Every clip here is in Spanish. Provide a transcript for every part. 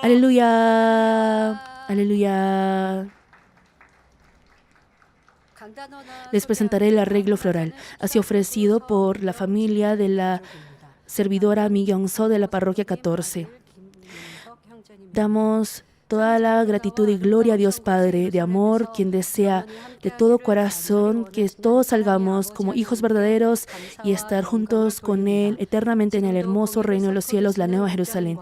Aleluya, aleluya. Les presentaré el arreglo floral, así ofrecido por la familia de la servidora Mi Young-so de la parroquia 14. Damos toda la gratitud y gloria a Dios Padre de amor, quien desea de todo corazón que todos salgamos como hijos verdaderos y estar juntos con Él eternamente en el hermoso reino de los cielos, la Nueva Jerusalén.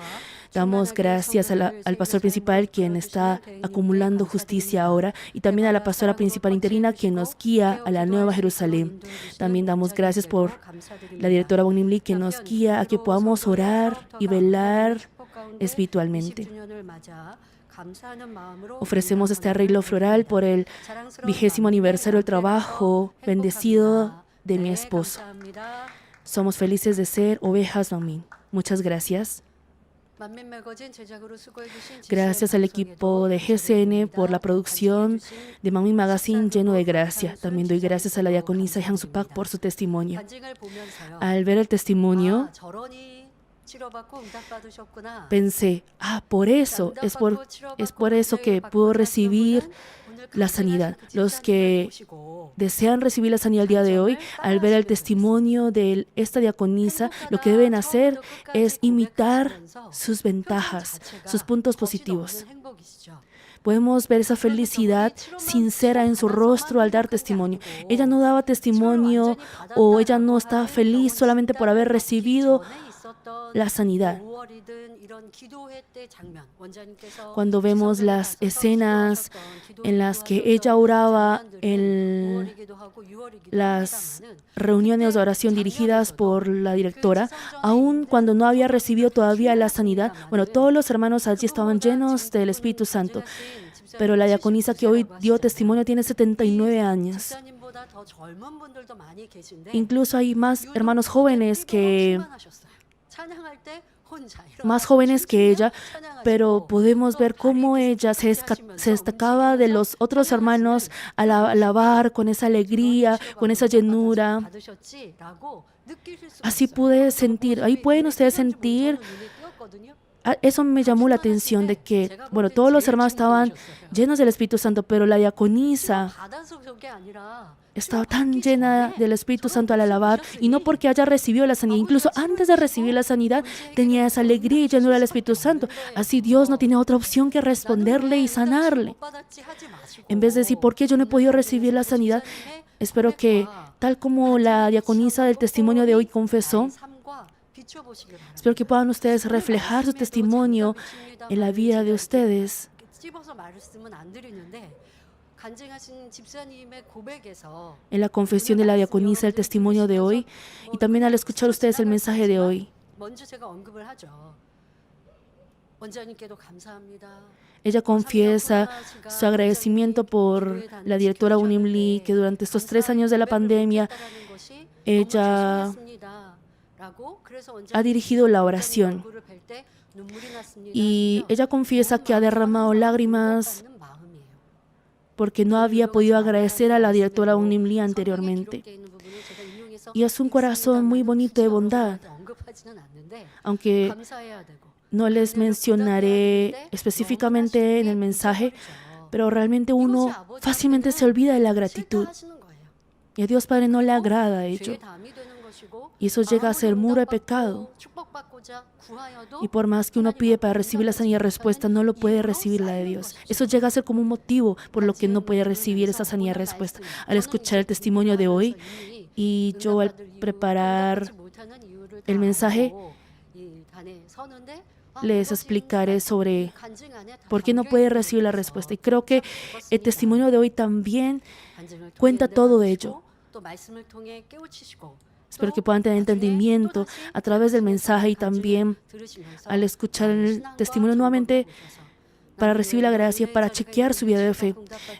Damos gracias al pastor principal, quien está acumulando justicia ahora, y también a la pastora principal interina, quien nos guía a la Nueva Jerusalén. También damos gracias por la directora Bong Lim Lee, que nos guía a que podamos orar y velar espiritualmente. Ofrecemos este arreglo floral por el 20º aniversario del trabajo bendecido de mi esposo. Somos felices de ser ovejas Manmin. Muchas gracias. Gracias al equipo de GCN por la producción de Manmin Magazine lleno de gracia. También doy gracias a la diaconisa Hyang Soo Park por su testimonio. Al ver el testimonio, pensé, es por eso que puedo recibir la sanidad. Los que desean recibir la sanidad el día de hoy, al ver el testimonio de esta diaconisa, lo que deben hacer es imitar sus ventajas, sus puntos positivos. Podemos ver esa felicidad sincera en su rostro al dar testimonio. Ella no daba testimonio o ella no estaba feliz solamente por haber recibido la sanidad. Cuando vemos las escenas en las que ella oraba en las reuniones de oración dirigidas por la directora, aun cuando no había recibido todavía la sanidad, todos los hermanos allí estaban llenos del Espíritu Santo. Pero la diaconisa que hoy dio testimonio tiene 79 años. Incluso hay más hermanos jóvenes que ella, pero podemos ver cómo ella se destacaba de los otros hermanos al alabar con esa alegría, con esa llenura. Así pude sentir, ahí pueden ustedes sentir. Eso me llamó la atención de que, todos los hermanos estaban llenos del Espíritu Santo, pero la diaconisa estaba tan llena del Espíritu Santo al alabar, y no porque haya recibido la sanidad, incluso antes de recibir la sanidad tenía esa alegría y llenura del Espíritu Santo. Así Dios no tiene otra opción que responderle y sanarle. En vez de decir, ¿por qué yo no he podido recibir la sanidad? Espero que, tal como la diaconisa del testimonio de hoy confesó, espero que puedan ustedes reflejar su testimonio en la vida de ustedes. En la confesión de la diaconisa, el testimonio de hoy, y también al escuchar ustedes el mensaje de hoy. Ella confiesa su agradecimiento por la directora Bong Lim Lee, que durante estos 3 años de la pandemia, ella ha dirigido la oración. Y ella confiesa que ha derramado lágrimas porque no había podido agradecer a la directora Bong Lim Lee anteriormente. Y es un corazón muy bonito de bondad. Aunque no les mencionaré específicamente en el mensaje, pero realmente uno fácilmente se olvida de la gratitud. Y a Dios Padre no le agrada ello. Y eso llega a ser muro de pecado. Y por más que uno pide para recibir la sanidad respuesta, no lo puede recibir la de Dios. Eso llega a ser como un motivo por lo que no puede recibir esa sanidad respuesta. Al escuchar el testimonio de hoy, y yo al preparar el mensaje, les explicaré sobre por qué no puede recibir la respuesta. Y creo que el testimonio de hoy también cuenta todo ello. Espero que puedan tener entendimiento a través del mensaje y también al escuchar el testimonio nuevamente para recibir la gracia, para chequear su vida de fe.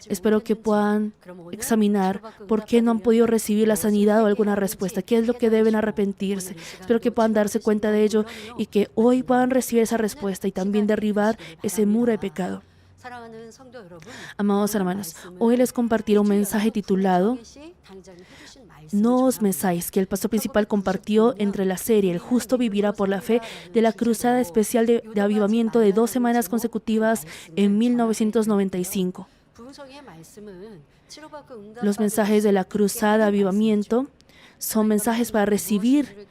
Espero que puedan examinar por qué no han podido recibir la sanidad o alguna respuesta, qué es lo que deben arrepentirse. Espero que puedan darse cuenta de ello y que hoy puedan recibir esa respuesta y también derribar ese muro de pecado. Amados hermanos, hoy les compartiré un mensaje titulado No os mesáis, que el pastor principal compartió entre la serie El justo vivirá por la fe de la cruzada especial de avivamiento de 2 semanas consecutivas en 1995. Los mensajes de la cruzada avivamiento son mensajes para recibir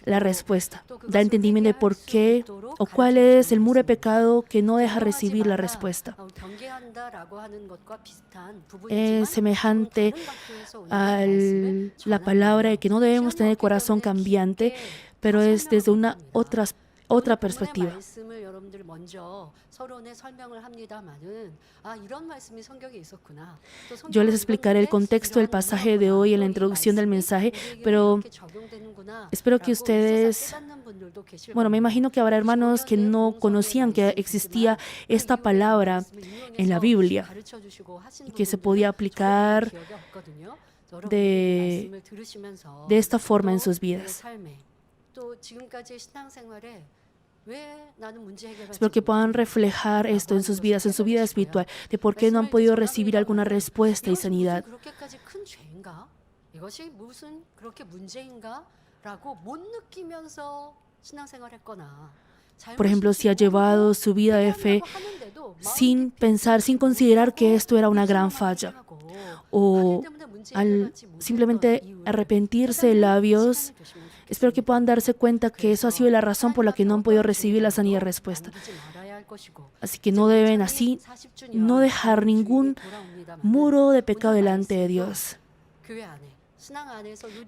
la respuesta. Da entendimiento de por qué o cuál es el muro de pecado que no deja recibir la respuesta. Es semejante a la palabra de que no debemos tener corazón cambiante, pero es desde una otra perspectiva. Yo les explicaré el contexto del pasaje de hoy en la introducción del mensaje, pero espero que ustedes, me imagino que habrá hermanos que no conocían que existía esta palabra en la Biblia, que se podía aplicar de esta forma en sus vidas. Espero que puedan reflejar esto en sus vidas, en su vida espiritual, de por qué no han podido recibir alguna respuesta y sanidad. Por ejemplo, si ha llevado su vida de fe sin pensar, sin considerar que esto era una gran falla, o al simplemente arrepentirse de labios. Espero que puedan darse cuenta que eso ha sido la razón por la que no han podido recibir la sanidad y respuesta. Así que no deben no dejar ningún muro de pecado delante de Dios.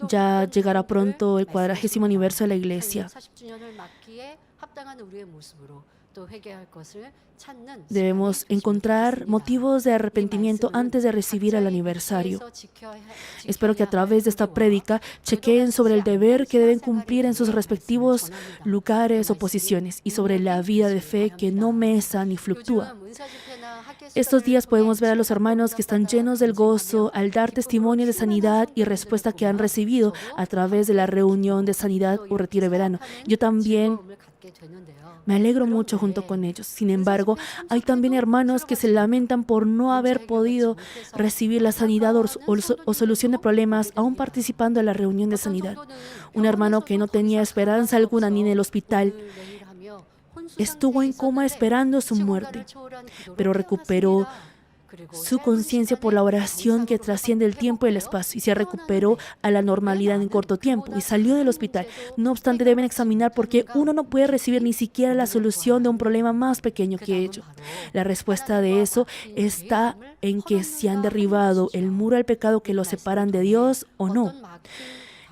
Ya llegará pronto el 40º aniversario de la iglesia. Debemos encontrar motivos de arrepentimiento antes de recibir el aniversario. Espero que a través de esta prédica chequeen sobre el deber que deben cumplir en sus respectivos lugares o posiciones y sobre la vida de fe que no mesa ni fluctúa. Estos días podemos ver a los hermanos que están llenos del gozo al dar testimonio de sanidad y respuesta que han recibido a través de la reunión de sanidad o retiro de verano. Yo también me alegro mucho junto con ellos. Sin embargo, hay también hermanos que se lamentan por no haber podido recibir la sanidad o solución de problemas aún participando en la reunión de sanidad. Un hermano que no tenía esperanza alguna ni en el hospital estuvo en coma esperando su muerte, pero recuperó su conciencia por la oración que trasciende el tiempo y el espacio y se recuperó a la normalidad en corto tiempo y salió del hospital. No obstante, deben examinar por qué uno no puede recibir ni siquiera la solución de un problema más pequeño que ello. La respuesta de eso está en que si han derribado el muro del pecado que los separan de Dios o no.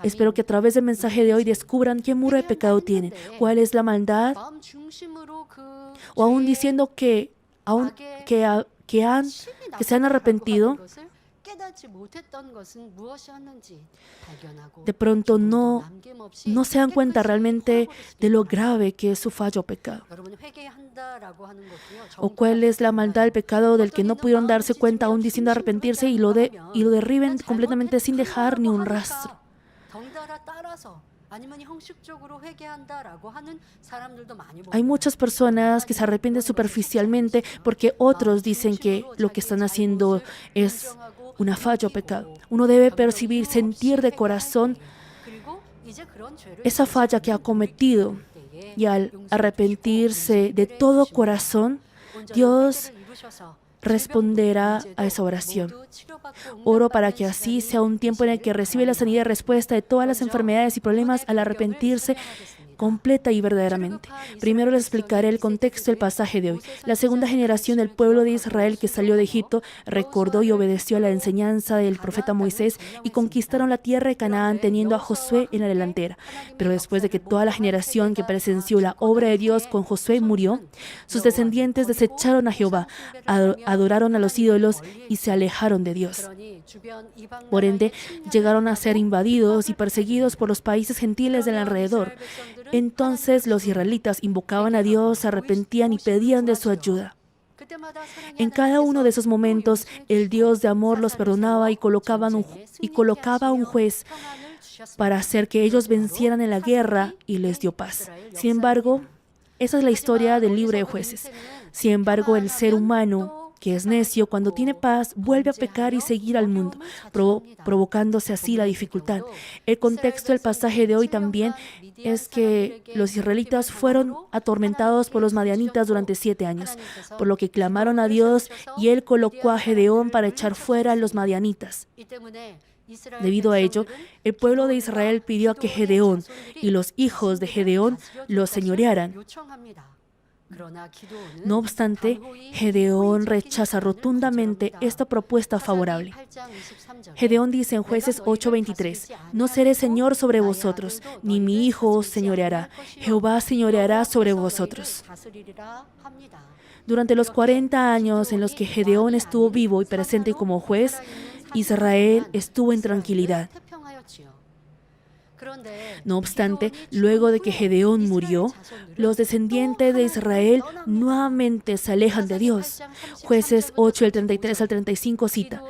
Espero que a través del mensaje de hoy descubran qué muro de pecado tienen, cuál es la maldad, o aún diciendo que se han arrepentido, de pronto no se dan cuenta realmente de lo grave que es su fallo o pecado. O cuál es la maldad del pecado del que no pudieron darse cuenta aún diciendo arrepentirse y lo derriben completamente sin dejar ni un rastro. Hay muchas personas que se arrepienten superficialmente porque otros dicen que lo que están haciendo es una falla o pecado. Uno debe percibir, sentir de corazón esa falla que ha cometido y al arrepentirse de todo corazón, Dios responderá a esa oración. Oro para que así sea un tiempo en el que recibe la sanidad y respuesta de todas las enfermedades y problemas al arrepentirse completa y verdaderamente. Primero les explicaré el contexto del pasaje de hoy. La segunda generación del pueblo de Israel que salió de Egipto recordó y obedeció a la enseñanza del profeta Moisés y conquistaron la tierra de Canaán teniendo a Josué en la delantera. Pero después de que toda la generación que presenció la obra de Dios con Josué murió, sus descendientes desecharon a Jehová, adoraron a los ídolos y se alejaron de Dios. Por ende, llegaron a ser invadidos y perseguidos por los países gentiles del alrededor. Entonces los israelitas invocaban a Dios, se arrepentían y pedían de su ayuda. En cada uno de esos momentos, el Dios de amor los perdonaba y colocaba un juez para hacer que ellos vencieran en la guerra y les dio paz. Sin embargo, Esa es la historia del libro de Jueces. Sin embargo, el ser humano que es necio, cuando tiene paz, vuelve a pecar y seguir al mundo, provocándose así la dificultad. El contexto del pasaje de hoy también es que los israelitas fueron atormentados por los madianitas durante 7 años, por lo que clamaron a Dios y Él colocó a Gedeón para echar fuera a los madianitas. Debido a ello, el pueblo de Israel pidió a que Gedeón y los hijos de Gedeón los señorearan. No obstante, Gedeón rechaza rotundamente esta propuesta favorable. Gedeón dice en Jueces 8:23, «No seré señor sobre vosotros, ni mi hijo os señoreará. Jehová señoreará sobre vosotros». Durante los 40 años en los que Gedeón estuvo vivo y presente como juez, Israel estuvo en tranquilidad. No obstante, luego de que Gedeón murió, los descendientes de Israel nuevamente se alejan de Dios. Jueces 8, el 33 al 35 cita,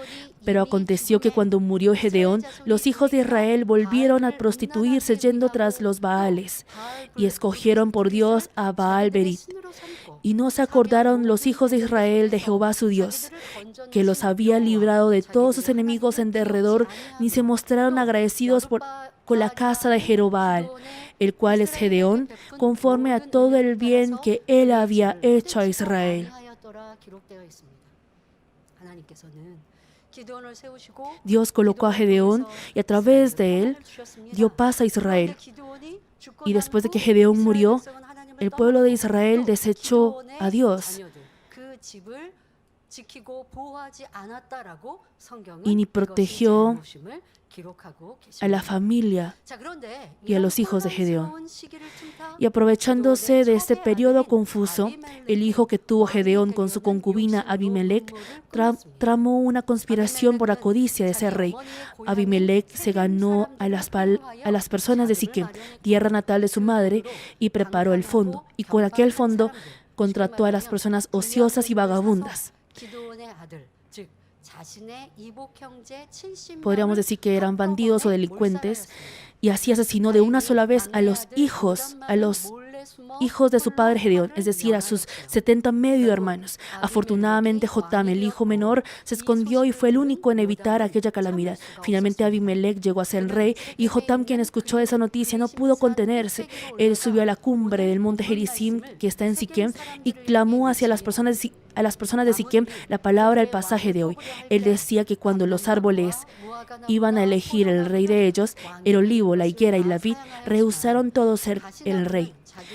«Pero aconteció que cuando murió Gedeón, los hijos de Israel volvieron a prostituirse yendo tras los Baales, y escogieron por Dios a Baal-Berit. Y no se acordaron los hijos de Israel de Jehová su Dios, que los había librado de todos sus enemigos en derredor, ni se mostraron agradecidos con la casa de Jerobaal, el cual es Gedeón, conforme a todo el bien que él había hecho a Israel». Dios colocó a Gedeón y a través de él dio paz a Israel. Y después de que Gedeón murió, el pueblo de Israel desechó a Dios y ni protegió a la familia y a los hijos de Gedeón. Y aprovechándose de este periodo confuso, el hijo que tuvo Gedeón con su concubina Abimelech tramó una conspiración por la codicia de ser rey. Abimelech se ganó a las personas de Siquem, tierra natal de su madre, y preparó el fondo. Y con aquel fondo contrató a las personas ociosas y vagabundas. Podríamos decir que eran bandidos o delincuentes, y así asesinó de una sola vez a los hijos de su padre Gedeón, es decir, a sus 70 medio hermanos. Afortunadamente, Jotam, el hijo menor, se escondió y fue el único en evitar aquella calamidad. Finalmente, Abimelech llegó a ser rey, y Jotam, quien escuchó esa noticia, no pudo contenerse. Él subió a la cumbre del monte Gerizim, que está en Siquem, y clamó hacia las personas de Siquem la palabra del pasaje de hoy. Él decía que cuando los árboles iban a elegir el rey de ellos, el olivo, la higuera y la vid rehusaron todos ser el rey,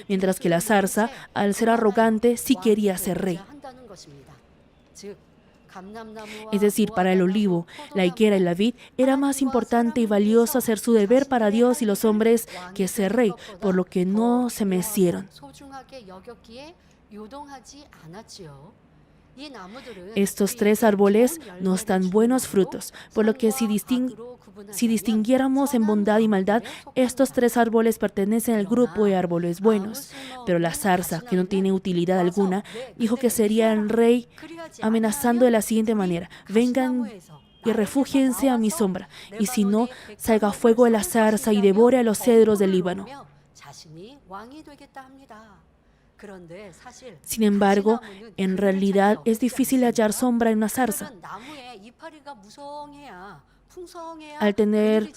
mientras que la zarza, al ser arrogante, sí quería ser rey. Es decir, para el olivo, la higuera y la vid era más importante y valioso hacer su deber para Dios y los hombres que ser rey, por lo que no se mecieron. Estos 3 árboles nos dan buenos frutos, por lo que si distinguiéramos en bondad y maldad, estos 3 árboles pertenecen al grupo de árboles buenos. Pero la zarza, que no tiene utilidad alguna, dijo que sería el rey, amenazando de la siguiente manera: «Vengan y refúgiense a mi sombra, y si no, salga fuego de la zarza y devore a los cedros del Líbano». Sin embargo, en realidad es difícil hallar sombra en una zarza. Al tener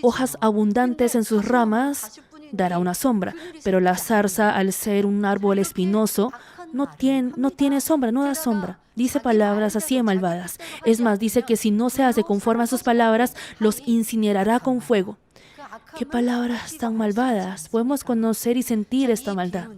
hojas abundantes en sus ramas, dará una sombra, pero la zarza, al ser un árbol espinoso, no tiene sombra, no da sombra. Dice palabras así de malvadas. Es más, dice que si no se hace conforme a sus palabras, los incinerará con fuego. ¡Qué palabras tan malvadas! Podemos conocer y sentir esta maldad.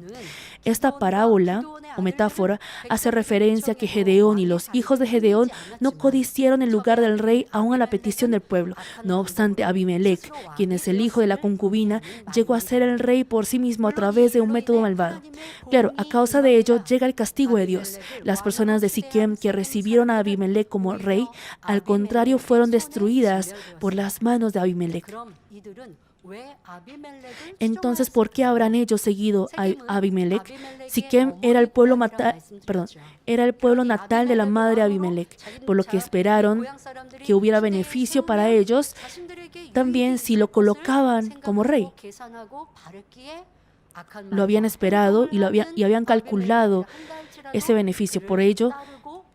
Esta parábola o metáfora hace referencia a que Gedeón y los hijos de Gedeón no codiciaron el lugar del rey aún a la petición del pueblo. No obstante, Abimelech, quien es el hijo de la concubina, llegó a ser el rey por sí mismo a través de un método malvado. Claro, a causa de ello llega el castigo de Dios. Las personas de Siquem que recibieron a Abimelech como rey, al contrario, fueron destruidas por las manos de Abimelech. Entonces, ¿por qué habrán ellos seguido a Abimelech? Siquem era el pueblo natal de la madre de Abimelech, por lo que esperaron que hubiera beneficio para ellos también si lo colocaban como rey. lo habían esperado y habían calculado ese beneficio. Por ello,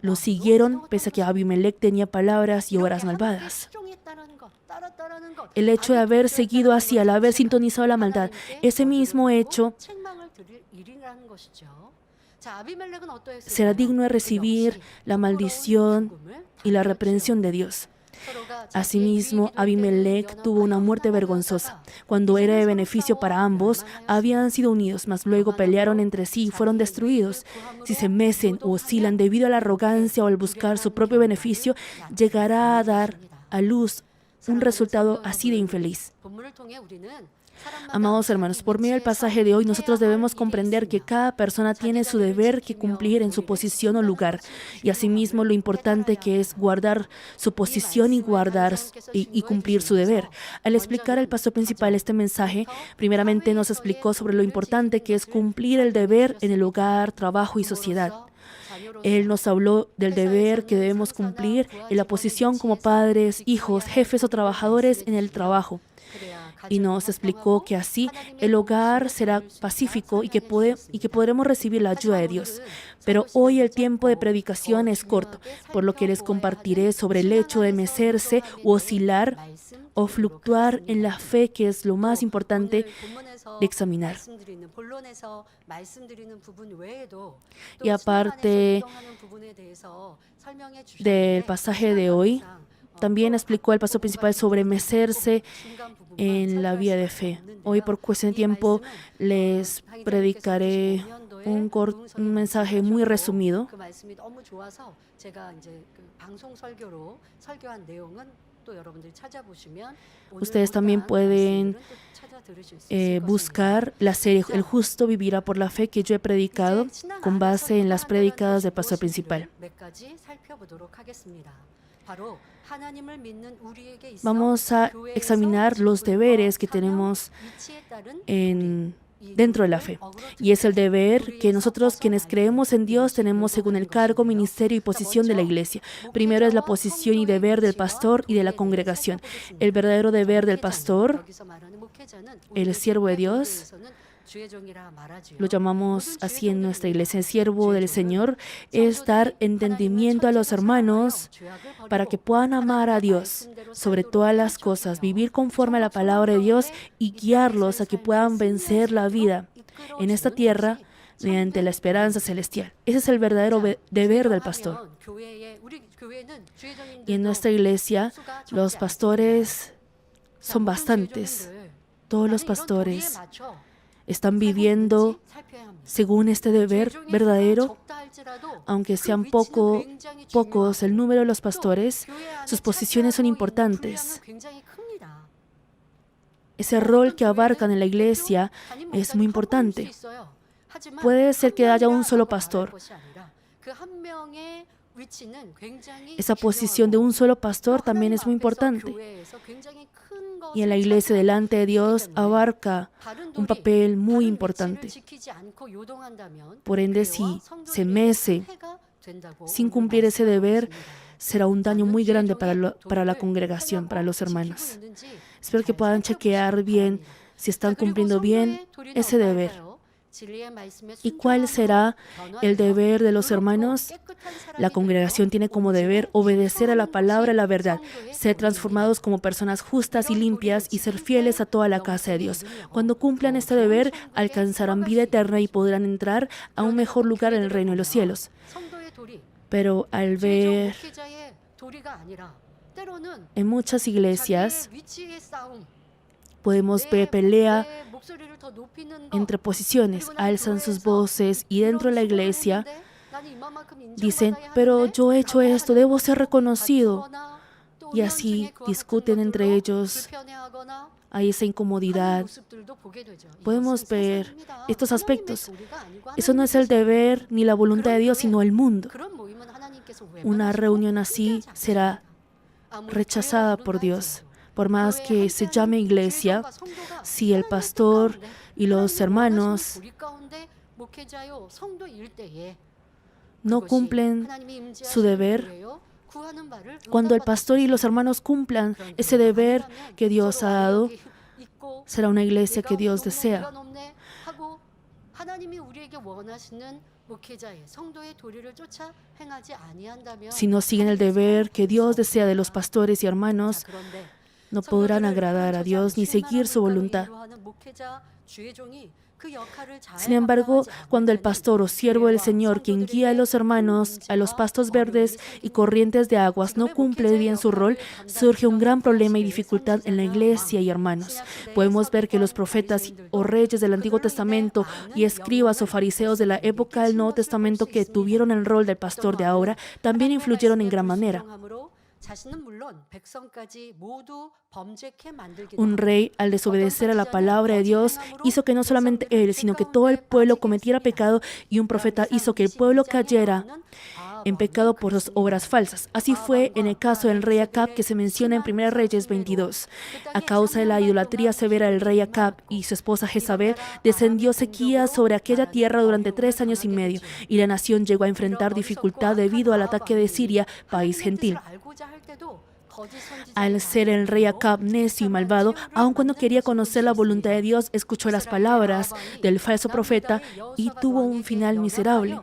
lo siguieron pese a que Abimelech tenía palabras y obras malvadas. El hecho de haber seguido así, al haber sintonizado la maldad, ese mismo hecho será digno de recibir la maldición y la reprensión de Dios. Asimismo, Abimelech tuvo una muerte vergonzosa. Cuando era de beneficio para ambos, habían sido unidos, mas luego pelearon entre sí y fueron destruidos. Si se mecen o oscilan debido a la arrogancia o al buscar su propio beneficio, llegará a dar a luz un resultado así de infeliz. Amados hermanos, por medio del pasaje de hoy, nosotros debemos comprender que cada persona tiene su deber que cumplir en su posición o lugar, y asimismo lo importante que es guardar su posición y cumplir su deber. Al explicar el pastor principal este mensaje, primeramente nos explicó sobre lo importante que es cumplir el deber en el hogar, trabajo y sociedad. Él nos habló del deber que debemos cumplir en la posición como padres, hijos, jefes o trabajadores en el trabajo. Y nos explicó que así el hogar será pacífico y que podremos recibir la ayuda de Dios. Pero hoy el tiempo de predicación es corto, por lo que les compartiré sobre el hecho de mecerse u oscilar o fluctuar en la fe, que es lo más importante de examinar. Y aparte del pasaje de hoy, también explicó el pastor principal sobre mecerse en la vida de fe. Hoy, por cuestión de tiempo, les predicaré un mensaje muy resumido. Ustedes también pueden buscar la serie El justo vivirá por la fe, que yo he predicado con base en las prédicas del pastor principal. Vamos a examinar los deberes que tenemos dentro de la fe. Y es el deber que nosotros, quienes creemos en Dios, tenemos según el cargo, ministerio y posición de la iglesia. Primero es la posición y deber del pastor y de la congregación. El verdadero deber del pastor, el siervo de Dios, lo llamamos así en nuestra iglesia, el siervo del Señor, es dar entendimiento a los hermanos para que puedan amar a Dios sobre todas las cosas, vivir conforme a la palabra de Dios y guiarlos a que puedan vencer la vida en esta tierra mediante la esperanza celestial. Ese es el verdadero deber del pastor. Y en nuestra iglesia, los pastores son bastantes. Todos los pastores están viviendo según este deber verdadero. Aunque sean pocos el número de los pastores, sus posiciones son importantes. Ese rol que abarcan en la iglesia es muy importante. Puede ser que haya un solo pastor. Esa posición de un solo pastor también es muy importante. Y en la iglesia delante de Dios abarca un papel muy importante. Por ende, si se mece sin cumplir ese deber, será un daño muy grande para la congregación, para los hermanos. Espero que puedan chequear bien si están cumpliendo bien ese deber. ¿Y cuál será el deber de los hermanos? La congregación tiene como deber obedecer a la palabra y la verdad, ser transformados como personas justas y limpias y ser fieles a toda la casa de Dios. Cuando cumplan este deber, alcanzarán vida eterna y podrán entrar a un mejor lugar en el reino de los cielos. Pero al ver en muchas iglesias, podemos ver pelea entre posiciones, alzan sus voces y dentro de la iglesia dicen, pero yo he hecho esto, debo ser reconocido. Y así discuten entre ellos, hay esa incomodidad. Podemos ver estos aspectos. Eso no es el deber ni la voluntad de Dios, sino el mundo. Una reunión así será rechazada por Dios. Por más que se llame iglesia, si el pastor y los hermanos no cumplen su deber, cuando el pastor y los hermanos cumplan ese deber que Dios ha dado, será una iglesia que Dios desea. Si no siguen el deber que Dios desea de los pastores y hermanos, no podrán agradar a Dios ni seguir su voluntad. Sin embargo, cuando el pastor o siervo del Señor, quien guía a los hermanos a los pastos verdes y corrientes de aguas, no cumple bien su rol, surge un gran problema y dificultad en la iglesia y hermanos. Podemos ver que los profetas o reyes del Antiguo Testamento y escribas o fariseos de la época del Nuevo Testamento que tuvieron el rol del pastor de ahora, también influyeron en gran manera. Un rey, al desobedecer a la palabra de Dios, hizo que no solamente él, sino que todo el pueblo cometiera pecado, y un profeta hizo que el pueblo cayera en pecado por sus obras falsas. Así fue en el caso del rey Acab, que se menciona en 1 Reyes 22. A causa de la idolatría severa del rey Acab y su esposa Jezabel, descendió sequía sobre aquella tierra durante 3 años y medio, y la nación llegó a enfrentar dificultad debido al ataque de Siria, país gentil. Al ser el rey Acab necio y malvado, aun cuando quería conocer la voluntad de Dios, escuchó las palabras del falso profeta y tuvo un final miserable.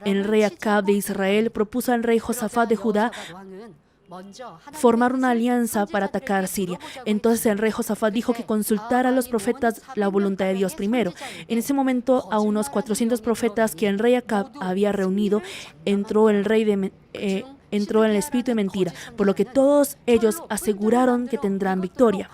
El rey Acab de Israel propuso al rey Josafat de Judá formar una alianza para atacar a Siria. Entonces el rey Josafat dijo que consultara a los profetas la voluntad de Dios primero. En ese momento, a unos 400 profetas que el rey Acab había reunido, entró el espíritu de mentira, por lo que todos ellos aseguraron que tendrán victoria.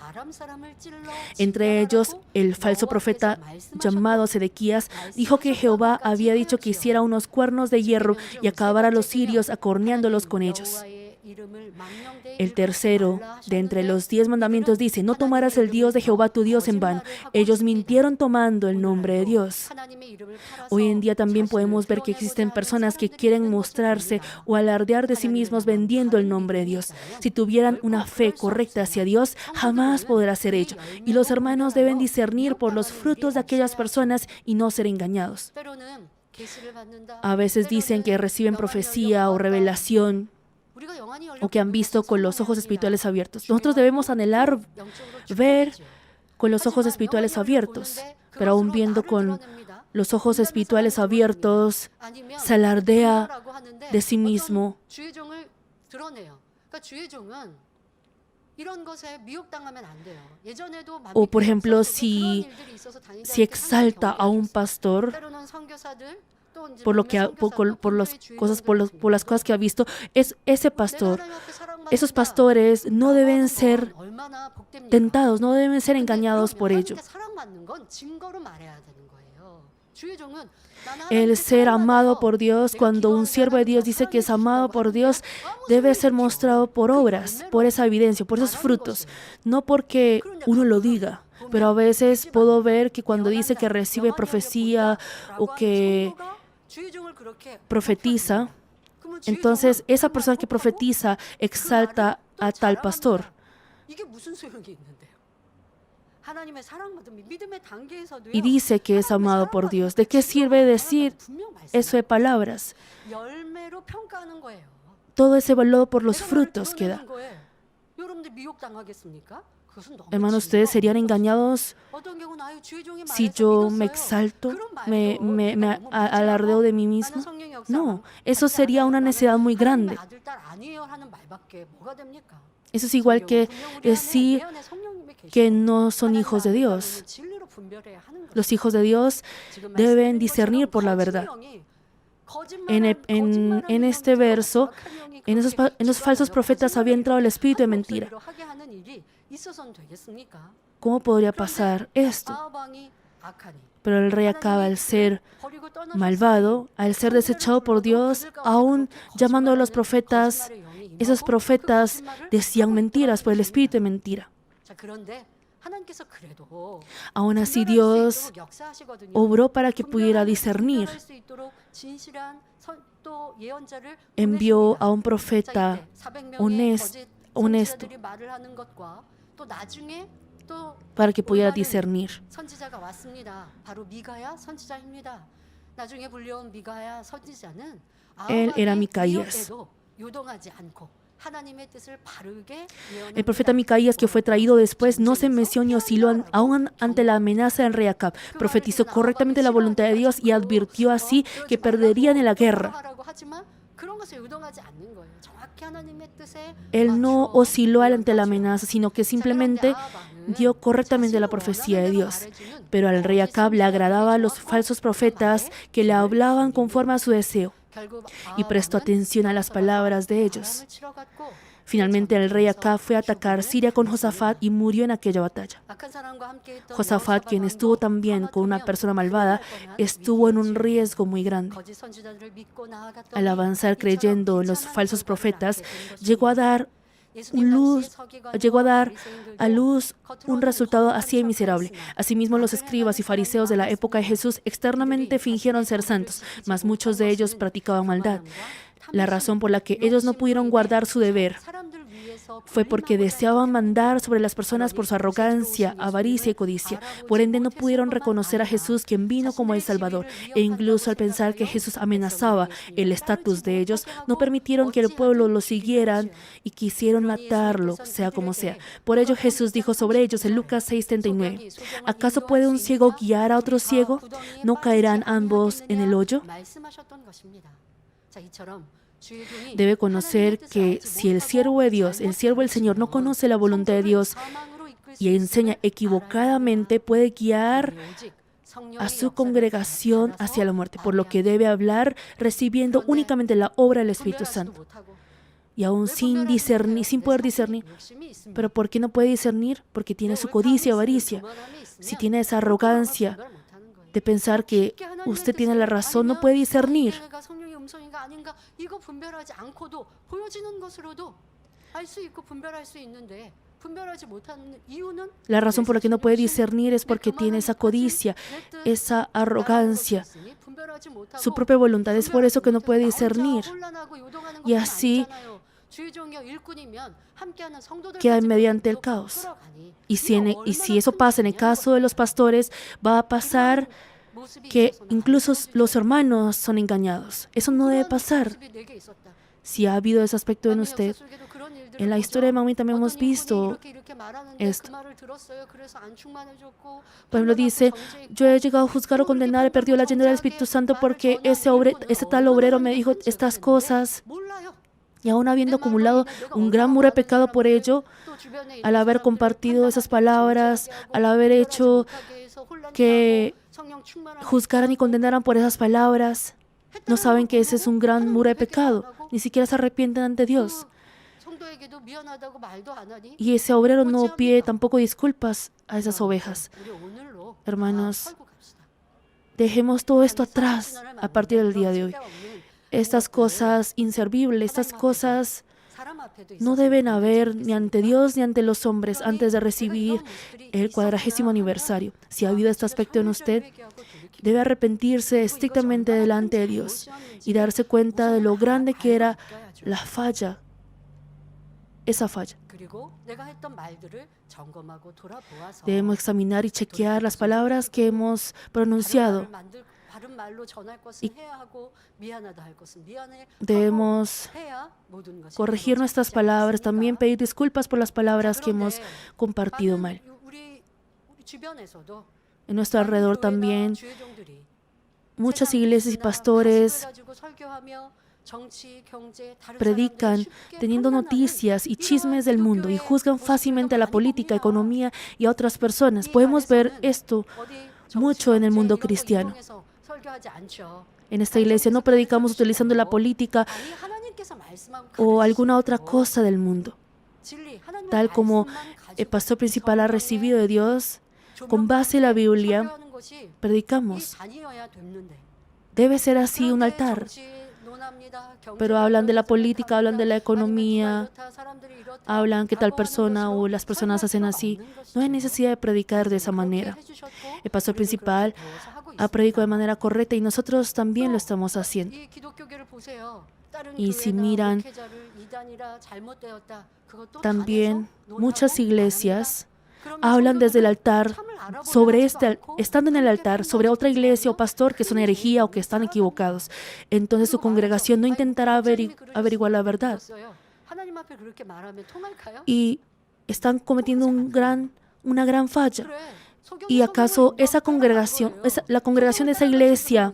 Entre ellos, el falso profeta llamado Sedequías dijo que Jehová había dicho que hiciera unos cuernos de hierro y acabara a los sirios acorneándolos con ellos. El tercero de entre los 10 mandamientos dice: no tomarás el Dios de Jehová tu Dios en vano. Ellos mintieron tomando el nombre de Dios. Hoy en día también podemos ver que existen personas que quieren mostrarse o alardear de sí mismos vendiendo el nombre de Dios. Si tuvieran una fe correcta hacia Dios, jamás podrá ser ello. Y los hermanos deben discernir por los frutos de aquellas personas y no ser engañados. A veces dicen que reciben profecía o revelación, o que han visto con los ojos espirituales abiertos. Nosotros debemos anhelar ver con los ojos espirituales abiertos, pero aún viendo con los ojos espirituales abiertos, se alardea de sí mismo. O por ejemplo, si exalta a un pastor por las cosas que ha visto, ese pastor, esos pastores no deben ser tentados, no deben ser engañados por ello. El ser amado por Dios, cuando un siervo de Dios dice que es amado por Dios, debe ser mostrado por obras, por esa evidencia, por esos frutos, no porque uno lo diga. Pero a veces puedo ver que cuando dice que recibe profecía o que profetiza, entonces esa persona que profetiza exalta a tal pastor. Y dice que es amado por Dios. ¿De qué sirve decir eso de palabras? Todo es evaluado por los frutos que da. Hermanos, ¿ustedes serían engañados si yo me exalto, me alardeo de mí mismo? No, eso sería una necedad muy grande. Eso es igual que decir que no son hijos de Dios. Los hijos de Dios deben discernir por la verdad. En este verso, en los falsos profetas había entrado el espíritu de mentira. ¿Cómo podría pasar esto? Pero el rey Acab, al ser malvado, al ser desechado por Dios, aún llamando a los profetas, esos profetas decían mentiras por el espíritu de mentira. Aún así, Dios obró para que pudiera discernir. Envió a un profeta honesto para que pudiera discernir. Él era Micaías. El profeta Micaías, que fue traído después, no se enmeció ni osciló aún ante la amenaza del rey Acab. Profetizó correctamente la voluntad de Dios y advirtió así que perderían en la guerra. Él no osciló ante la amenaza, sino que simplemente dio correctamente la profecía de Dios. Pero al rey Acab le agradaba a los falsos profetas que le hablaban conforme a su deseo y prestó atención a las palabras de ellos. Finalmente el rey Acab fue a atacar Siria con Josafat y murió en aquella batalla. Josafat, quien estuvo también con una persona malvada, estuvo en un riesgo muy grande. Al avanzar creyendo en los falsos profetas, llegó a dar a luz un resultado así de miserable. Asimismo, los escribas y fariseos de la época de Jesús externamente fingieron ser santos, mas muchos de ellos practicaban maldad. La razón por la que ellos no pudieron guardar su deber fue porque deseaban mandar sobre las personas por su arrogancia, avaricia y codicia. Por ende, no pudieron reconocer a Jesús, quien vino como el Salvador, e incluso al pensar que Jesús amenazaba el estatus de ellos, no permitieron que el pueblo lo siguieran y quisieron matarlo, sea como sea. Por ello, Jesús dijo sobre ellos en Lucas 6:39, ¿acaso puede un ciego guiar a otro ciego? ¿No caerán ambos en el hoyo? Debe conocer que si el siervo de Dios, el siervo del Señor, no conoce la voluntad de Dios y enseña equivocadamente, puede guiar a su congregación hacia la muerte, por lo que debe hablar recibiendo únicamente la obra del Espíritu Santo. Y aún sin poder discernir. ¿Pero por qué no puede discernir? Porque tiene su codicia, avaricia. Si tiene esa arrogancia de pensar que usted tiene la razón, no puede discernir. La razón por la que no puede discernir es porque tiene esa codicia, esa arrogancia, su propia voluntad. Es por eso que no puede discernir. Y así queda mediante el caos. Y si eso pasa en el caso de los pastores, va a pasar que incluso los hermanos son engañados. Eso no debe pasar. Si ha habido ese aspecto en usted, en la historia de Mahomí también hemos visto esto. Por ejemplo, dice, yo he llegado a juzgar o condenar, he perdido la llenura del Espíritu Santo porque ese tal obrero me dijo estas cosas. Y aún habiendo acumulado un gran muro de pecado por ello, al haber compartido esas palabras, al haber hecho que juzgaran y condenaran por esas palabras, no saben que ese es un gran muro de pecado. Ni siquiera se arrepienten ante Dios. Y ese obrero no pide tampoco disculpas a esas ovejas. Hermanos, dejemos todo esto atrás a partir del día de hoy. Estas cosas inservibles, estas cosas no deben haber ni ante Dios ni ante los hombres antes de recibir el 40º aniversario. Si ha habido este aspecto en usted, debe arrepentirse estrictamente delante de Dios y darse cuenta de lo grande que era la falla, esa falla. Debemos examinar y chequear las palabras que hemos pronunciado. Y debemos corregir nuestras palabras, también pedir disculpas por las palabras que hemos compartido mal. En nuestro alrededor también, muchas iglesias y pastores predican teniendo noticias y chismes del mundo y juzgan fácilmente a la política, economía y a otras personas. Podemos ver esto mucho en el mundo cristiano. En esta iglesia no predicamos utilizando la política o alguna otra cosa del mundo. Tal como el pastor principal ha recibido de Dios, con base en la Biblia, predicamos. Debe ser así un altar. Pero hablan de la política, hablan de la economía, hablan que tal persona o las personas hacen así. No hay necesidad de predicar de esa manera. El pastor principal ha predicado de manera correcta y nosotros también lo estamos haciendo. Y si miran, también muchas iglesias hablan desde el altar, estando en el altar, sobre otra iglesia o pastor que es una herejía o que están equivocados. Entonces su congregación no intentará averiguar la verdad. y están cometiendo una gran falla. ¿Y acaso esa congregación, la congregación de esa iglesia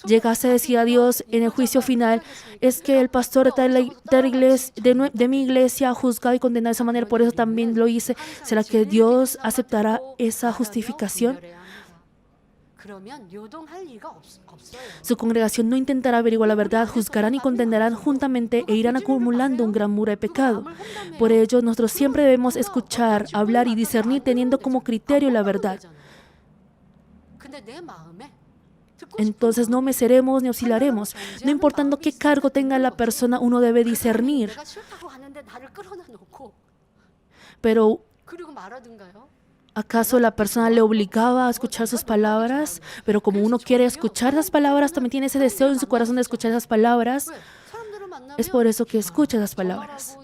llegase a decir a Dios en el juicio final, es que el pastor de mi iglesia ha juzgado y condenado de esa manera, por eso también lo hice? ¿Será que Dios aceptará esa justificación? Su congregación no intentará averiguar la verdad, juzgarán y condenarán juntamente e irán acumulando un gran muro de pecado. Por ello, nosotros siempre debemos escuchar, hablar y discernir teniendo como criterio la verdad. Entonces no meceremos ni oscilaremos. No importando qué cargo tenga la persona, uno debe discernir. Pero ¿acaso la persona le obligaba a escuchar sus palabras? Pero como uno quiere escuchar esas palabras, también tiene ese deseo en su corazón de escuchar esas palabras. Es por eso que escucha esas palabras.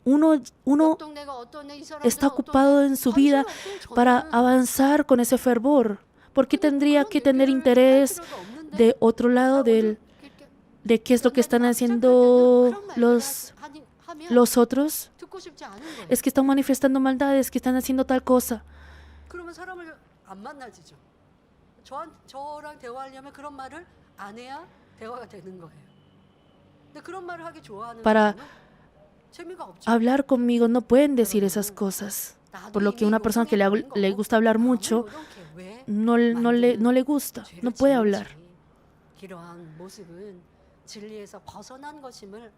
Uno está ocupado en su vida para avanzar con ese fervor. ¿Por qué tendría que tener interés de otro lado de qué es lo que están haciendo los otros? Es que están manifestando maldades, que están haciendo tal cosa. Para hablar conmigo no pueden decir esas cosas. Por lo que una persona que le gusta hablar mucho, no le gusta, no puede hablar.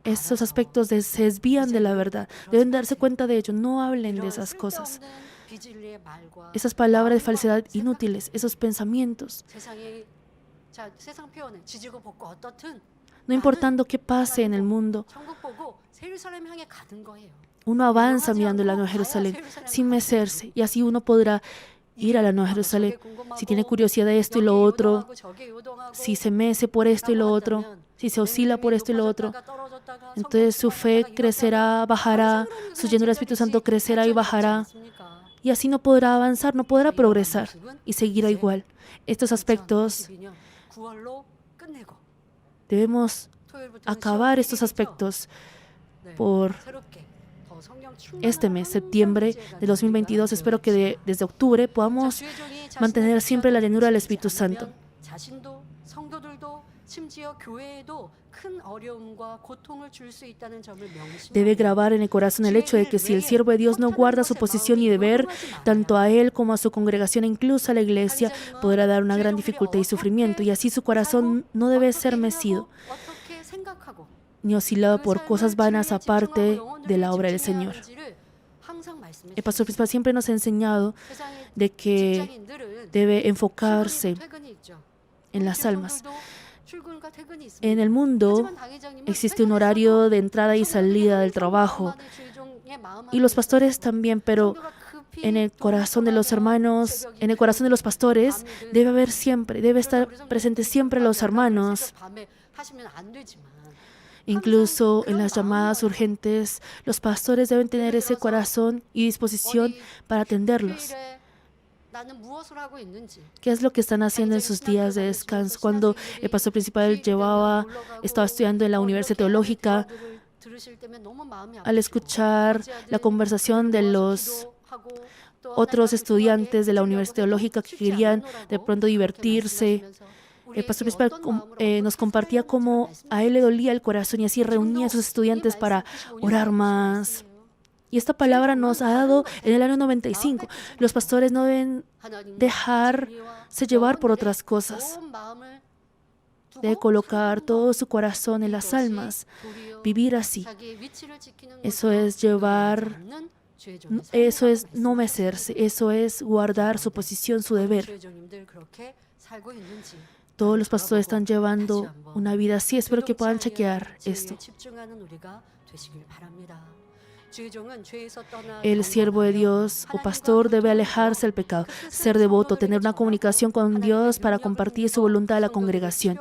Esos aspectos se desvían de la verdad. Deben darse cuenta de ello. No hablen de esas cosas. Esas palabras de falsedad inútiles, esos pensamientos. No importando qué pase en el mundo, uno avanza mirando la Nueva Jerusalén sin mecerse, y así uno podrá ir a la Nueva Jerusalén. Si tiene curiosidad de esto y lo otro, si se mece por esto y lo otro, si se oscila por esto y lo otro, entonces su fe crecerá, bajará, su llenura del Espíritu Santo crecerá y bajará, y así no podrá avanzar, no podrá progresar y seguirá igual. Estos aspectos debemos acabar estos aspectos por este mes, septiembre de 2022. Espero que desde octubre podamos mantener siempre la llenura del Espíritu Santo. Debe grabar en el corazón el hecho de que si el siervo de Dios no guarda su posición y deber, tanto a él como a su congregación e incluso a la iglesia, podrá dar una gran dificultad y sufrimiento, y así su corazón no debe ser mecido ni oscilado por cosas vanas aparte de la obra del Señor. El pastor principal siempre nos ha enseñado de que debe enfocarse en las almas. En el mundo existe un horario de entrada y salida del trabajo, y los pastores también, pero en el corazón de los hermanos, en el corazón de los pastores, debe estar presente siempre los hermanos. Incluso en las llamadas urgentes, los pastores deben tener ese corazón y disposición para atenderlos. ¿Qué es lo que están haciendo en sus días de descanso? Cuando el pastor principal estaba estudiando en la Universidad Teológica, al escuchar la conversación de los otros estudiantes de la Universidad Teológica que querían de pronto divertirse, el pastor principal nos compartía cómo a él le dolía el corazón, y así reunía a sus estudiantes para orar más. Y esta palabra nos ha dado en el año 95. Los pastores no deben dejarse llevar por otras cosas. Debe colocar todo su corazón en las almas, vivir así. Eso es no mecerse, eso es guardar su posición, su deber. Todos los pastores están llevando una vida así. Espero que puedan chequear esto. El siervo de Dios o pastor debe alejarse del pecado, ser devoto, tener una comunicación con Dios para compartir su voluntad a la congregación.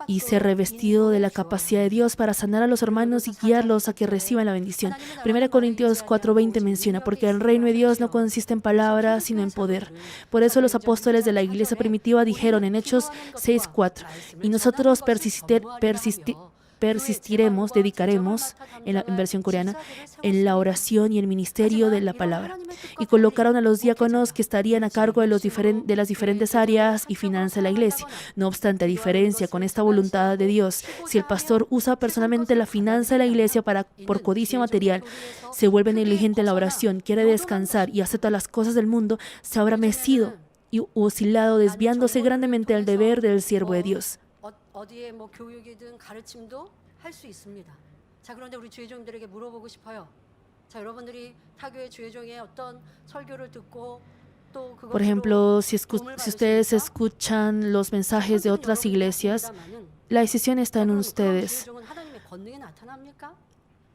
y ser revestido de la capacidad de Dios para sanar a los hermanos y guiarlos a que reciban la bendición. 1 Corintios 4:20 menciona, porque el reino de Dios no consiste en palabras, sino en poder. Por eso los apóstoles de la iglesia primitiva dijeron en Hechos 6:4, y nosotros persistiremos, dedicaremos, en versión coreana, en la oración y el ministerio de la palabra. Y colocaron a los diáconos que estarían a cargo de las diferentes áreas y finanzas de la iglesia. No obstante, a diferencia con esta voluntad de Dios, si el pastor usa personalmente la finanza de la iglesia por codicia material, se vuelve negligente en la oración, quiere descansar y acepta las cosas del mundo, se habrá mecido y oscilado, desviándose grandemente del deber del siervo de Dios. 어디에 교육이든 가르침도 할 수 있습니다. 자, 그런데 우리 주의종들에게 물어보고 싶어요. 자, 여러분들이 타교의 주의종의 어떤 설교를 듣고 또 Por ejemplo, si ustedes escuchan los mensajes de otras iglesias, la decisión está en ustedes.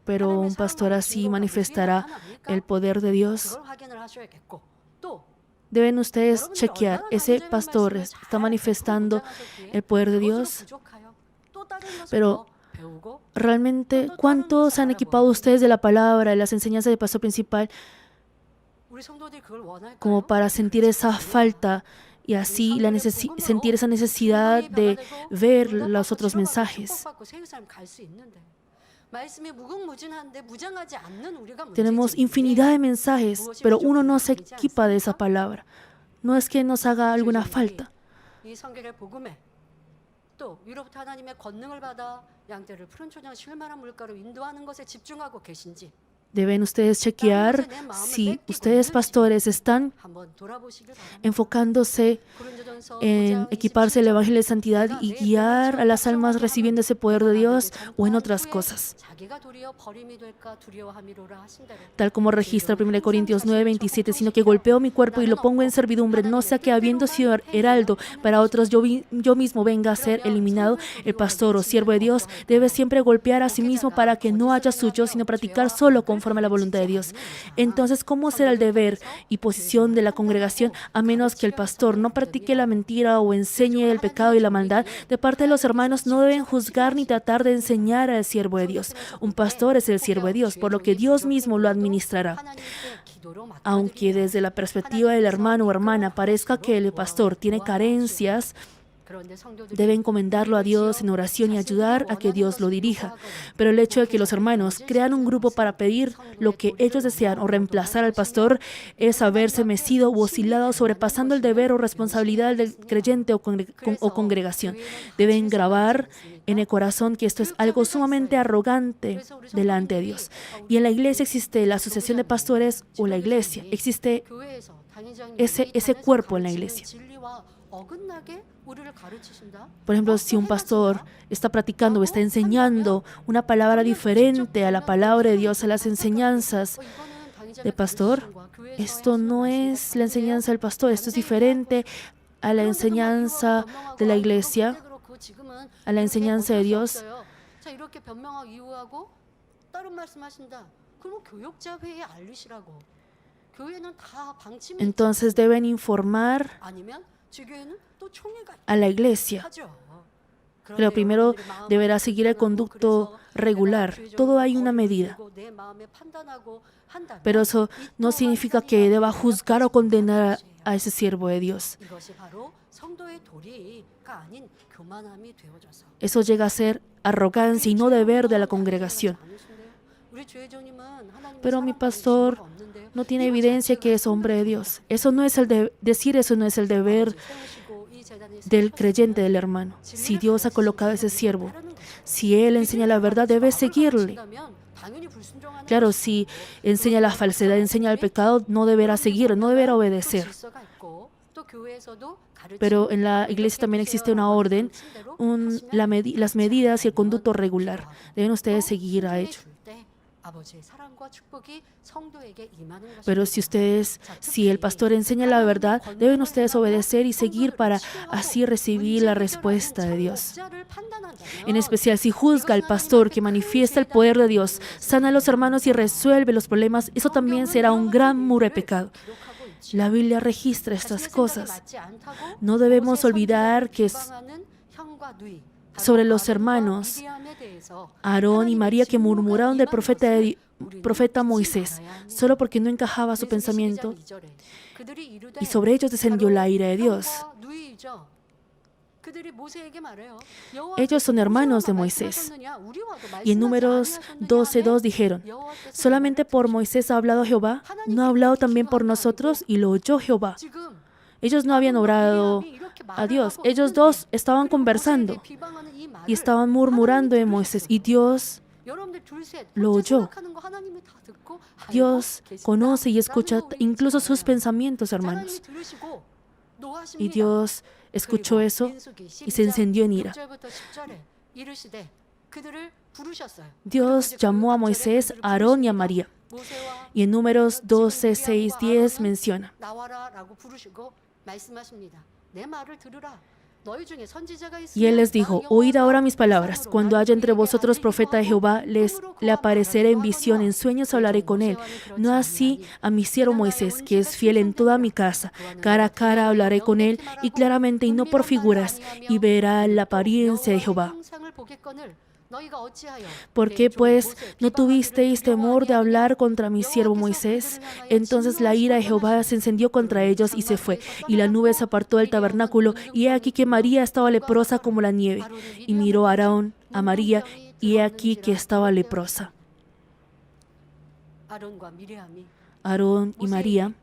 Pero un pastor así manifestará el poder de Dios. Deben ustedes chequear, ¿ese pastor está manifestando el poder de Dios? Pero realmente, ¿cuántos han equipado ustedes de la palabra, de las enseñanzas del pastor principal, como para sentir esa falta y así sentir esa necesidad de ver los otros mensajes? Tenemos infinidad de mensajes, pero uno no se equipa de esa palabra. No es que nos haga alguna falta. Deben ustedes chequear si ustedes pastores están enfocándose en equiparse el Evangelio de Santidad y guiar a las almas recibiendo ese poder de Dios o en otras cosas. Tal como registra 1 Corintios 9:27, sino que golpeo mi cuerpo y lo pongo en servidumbre, no sea que habiendo sido heraldo para otros yo mismo venga a ser eliminado. El pastor o siervo de Dios debe siempre golpear a sí mismo para que no haya suyo, sino practicar solo conforme a la voluntad de Dios. Entonces, ¿cómo será el deber y posición de la congregación a menos que el pastor no practique la mentira o enseñe el pecado y la maldad? De parte de los hermanos no deben juzgar ni tratar de enseñar al siervo de Dios. Un pastor es el siervo de Dios, por lo que Dios mismo lo administrará. Aunque desde la perspectiva del hermano o hermana parezca que el pastor tiene carencias, debe encomendarlo a Dios en oración y ayudar a que Dios lo dirija. Pero el hecho de que los hermanos crean un grupo para pedir lo que ellos desean o reemplazar al pastor es haberse mecido u oscilado sobrepasando el deber o responsabilidad del creyente o congregación. Deben grabar en el corazón que esto es algo sumamente arrogante delante de Dios. Y en la iglesia existe la asociación de pastores o la iglesia. Existe ese cuerpo en la iglesia. Por ejemplo, si un pastor está practicando o está enseñando una palabra diferente a la palabra de Dios, a las enseñanzas del pastor, esto no es la enseñanza del pastor, esto es diferente a la enseñanza de la iglesia, a la enseñanza de Dios. Entonces deben informar a la iglesia. Pero primero deberá seguir el conducto regular. Todo hay una medida. Pero eso no significa que deba juzgar o condenar a ese siervo de Dios. Eso llega a ser arrogancia y no deber de la congregación. Pero mi pastor no tiene evidencia que es hombre de Dios. Eso no es decir eso no es el deber del creyente, del hermano. Si Dios ha colocado a ese siervo, si él enseña la verdad, debe seguirle. Claro, si enseña la falsedad, enseña el pecado, no deberá seguir, no deberá obedecer. Pero en la iglesia también existe una orden, las medidas y el conducto regular. Deben ustedes seguir a ello. Pero si el pastor enseña la verdad, deben ustedes obedecer y seguir para así recibir la respuesta de Dios. En especial, si juzga al pastor que manifiesta el poder de Dios, sana a los hermanos y resuelve los problemas, eso también será un gran muro de pecado. La Biblia registra estas cosas. No debemos olvidar que sobre los hermanos Aarón y María que murmuraron del profeta Moisés, solo porque no encajaba su pensamiento, y sobre ellos descendió la ira de Dios. Ellos son hermanos de Moisés. Y en Números 12:2 dijeron, solamente por Moisés ha hablado Jehová, ¿no ha hablado también por nosotros? Y lo oyó Jehová. Ellos no habían orado a Dios. Ellos dos estaban conversando y estaban murmurando de Moisés, y Dios lo oyó. Dios conoce y escucha incluso sus pensamientos, hermanos. Y Dios escuchó eso y se encendió en ira. Dios llamó a Moisés, a Aarón y a María. Y en Números 12, 6, 10 menciona, y él les dijo, oíd ahora mis palabras. Cuando haya entre vosotros profeta de Jehová, le apareceré en visión, en sueños hablaré con él. No así a mi siervo Moisés, que es fiel en toda mi casa. Cara a cara hablaré con él, y claramente y no por figuras, y verá la apariencia de Jehová. ¿Por qué, pues, no tuvisteis temor de hablar contra mi siervo Moisés? Entonces la ira de Jehová se encendió contra ellos y se fue, y la nube se apartó del tabernáculo, y he aquí que María estaba leprosa como la nieve. Y miró a Aarón, a María, y he aquí que estaba leprosa. Aarón y María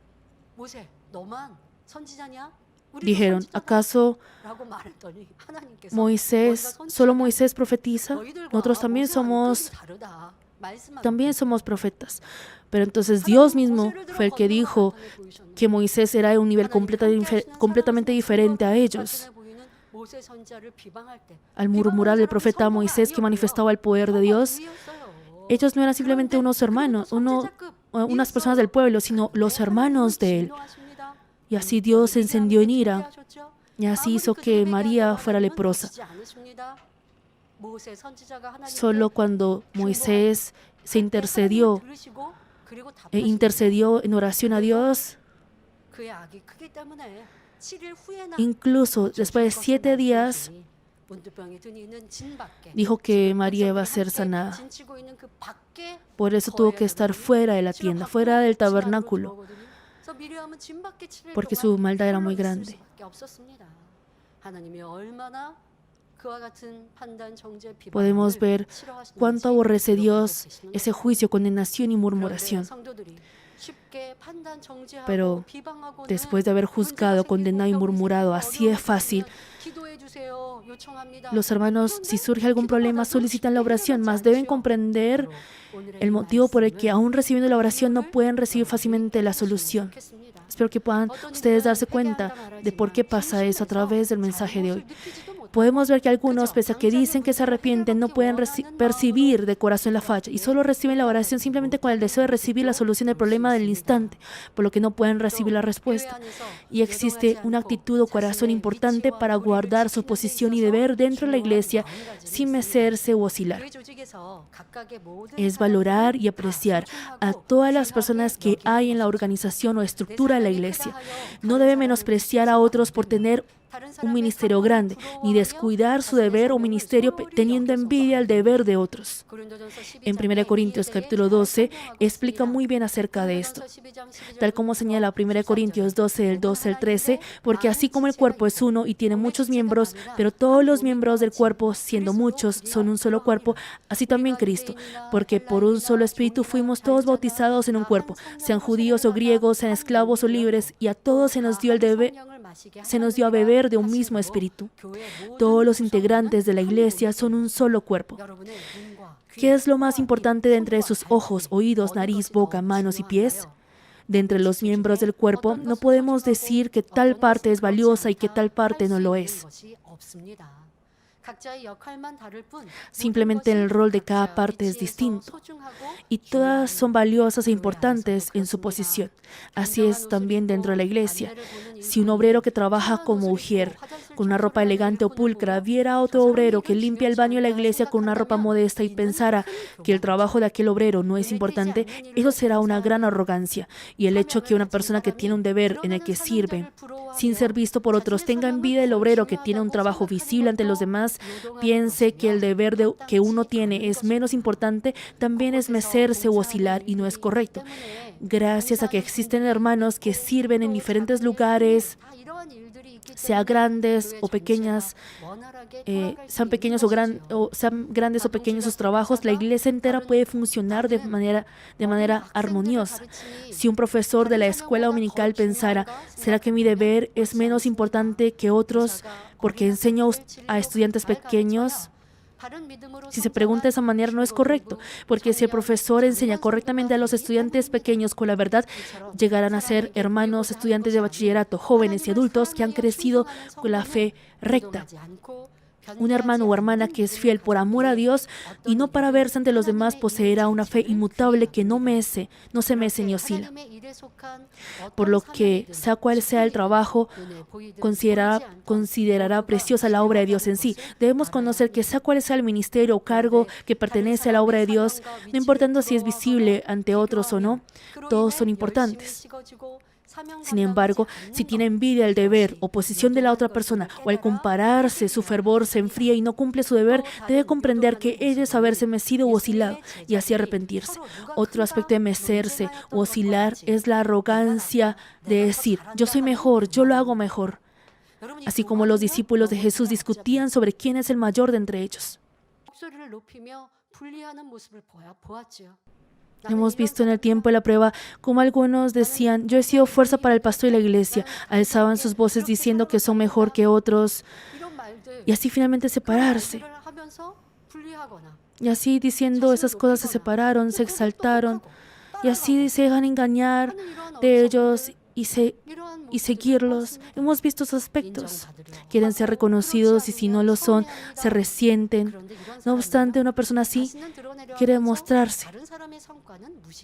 dijeron, ¿acaso solo Moisés profetiza? Nosotros también somos profetas. Pero entonces Dios mismo fue el que dijo que Moisés era de un nivel completamente diferente a ellos. Al murmurar del profeta Moisés que manifestaba el poder de Dios, ellos no eran simplemente unos hermanos, unas personas del pueblo, sino los hermanos de él. Y así Dios se encendió en ira, y así hizo que María fuera leprosa. Solo cuando Moisés se intercedió en oración a Dios, incluso después de 7 días, dijo que María iba a ser sanada. Por eso tuvo que estar fuera de la tienda, fuera del tabernáculo, porque su maldad era muy grande. Podemos ver cuánto aborrece Dios ese juicio, condenación y murmuración. Pero después de haber juzgado, condenado y murmurado así de fácil, los hermanos, si surge algún problema, solicitan la oración, mas deben comprender el motivo por el que aún recibiendo la oración no pueden recibir fácilmente la solución. Espero que puedan ustedes darse cuenta de por qué pasa eso a través del mensaje de hoy. Podemos ver que algunos, pese a que dicen que se arrepienten, no pueden percibir de corazón la falla y solo reciben la oración simplemente con el deseo de recibir la solución del problema del instante, por lo que no pueden recibir la respuesta. Y existe una actitud o corazón importante para guardar su posición y deber dentro de la iglesia sin mecerse u oscilar. Es valorar y apreciar a todas las personas que hay en la organización o estructura de la iglesia. No debe menospreciar a otros por tener un ministerio grande, ni descuidar su deber o ministerio teniendo envidia al deber de otros. En 1 Corintios capítulo 12 explica muy bien acerca de esto, tal como señala 1 Corintios 12, del 12 al 13, porque así como el cuerpo es uno y tiene muchos miembros, pero todos los miembros del cuerpo, siendo muchos, son un solo cuerpo, así también Cristo, porque por un solo espíritu fuimos todos bautizados en un cuerpo, sean judíos o griegos, sean esclavos o libres, y a todos se nos dio a beber de un mismo espíritu. Todos los integrantes de la iglesia son un solo cuerpo. ¿Qué es lo más importante de entre sus ojos, oídos, nariz, boca, manos y pies? De entre los miembros del cuerpo, no podemos decir que tal parte es valiosa y que tal parte no lo es. Simplemente el rol de cada parte es distinto y todas son valiosas e importantes en su posición. Así es también dentro de la iglesia. Si un obrero que trabaja como ujier, con una ropa elegante o pulcra, viera a otro obrero que limpia el baño de la iglesia con una ropa modesta y pensara que el trabajo de aquel obrero no es importante, eso será una gran arrogancia. Y el hecho que una persona que tiene un deber en el que sirve, sin ser visto por otros, tenga envidia del obrero que tiene un trabajo visible ante los demás, personas piense que el deber que uno tiene es menos importante, también es mecerse u oscilar y no es correcto. Gracias a que existen hermanos que sirven en diferentes lugares, sean grandes o pequeñas, sean grandes o pequeños sus trabajos, la iglesia entera puede funcionar de manera armoniosa. Si un profesor de la escuela dominical pensara, ¿será que mi deber es menos importante que otros porque enseño a estudiantes pequeños? Si se pregunta de esa manera, no es correcto, porque si el profesor enseña correctamente a los estudiantes pequeños con la verdad, llegarán a ser hermanos, estudiantes de bachillerato, jóvenes y adultos que han crecido con la fe recta. Un hermano o hermana que es fiel por amor a Dios y no para verse ante los demás poseerá una fe inmutable que no se mece ni oscila. Por lo que, sea cual sea el trabajo, considerará preciosa la obra de Dios en sí. Debemos conocer que sea cual sea el ministerio o cargo que pertenece a la obra de Dios, no importando si es visible ante otros o no, todos son importantes. Sin embargo, si tiene envidia del deber o posición de la otra persona o al compararse su fervor se enfría y no cumple su deber, debe comprender que ello es haberse mecido u oscilado y así arrepentirse. Otro aspecto de mecerse u oscilar es la arrogancia de decir, yo soy mejor, yo lo hago mejor. Así como los discípulos de Jesús discutían sobre quién es el mayor de entre ellos. Hemos visto en el tiempo de la prueba cómo algunos decían, yo he sido fuerza para el pastor y la iglesia. Alzaban sus voces diciendo que son mejor que otros y así finalmente separarse. Y así diciendo esas cosas se separaron, se exaltaron y así se dejan engañar de ellos y seguirlos. Hemos visto esos aspectos. Quieren ser reconocidos y si no lo son, se resienten. No obstante, una persona así quiere mostrarse,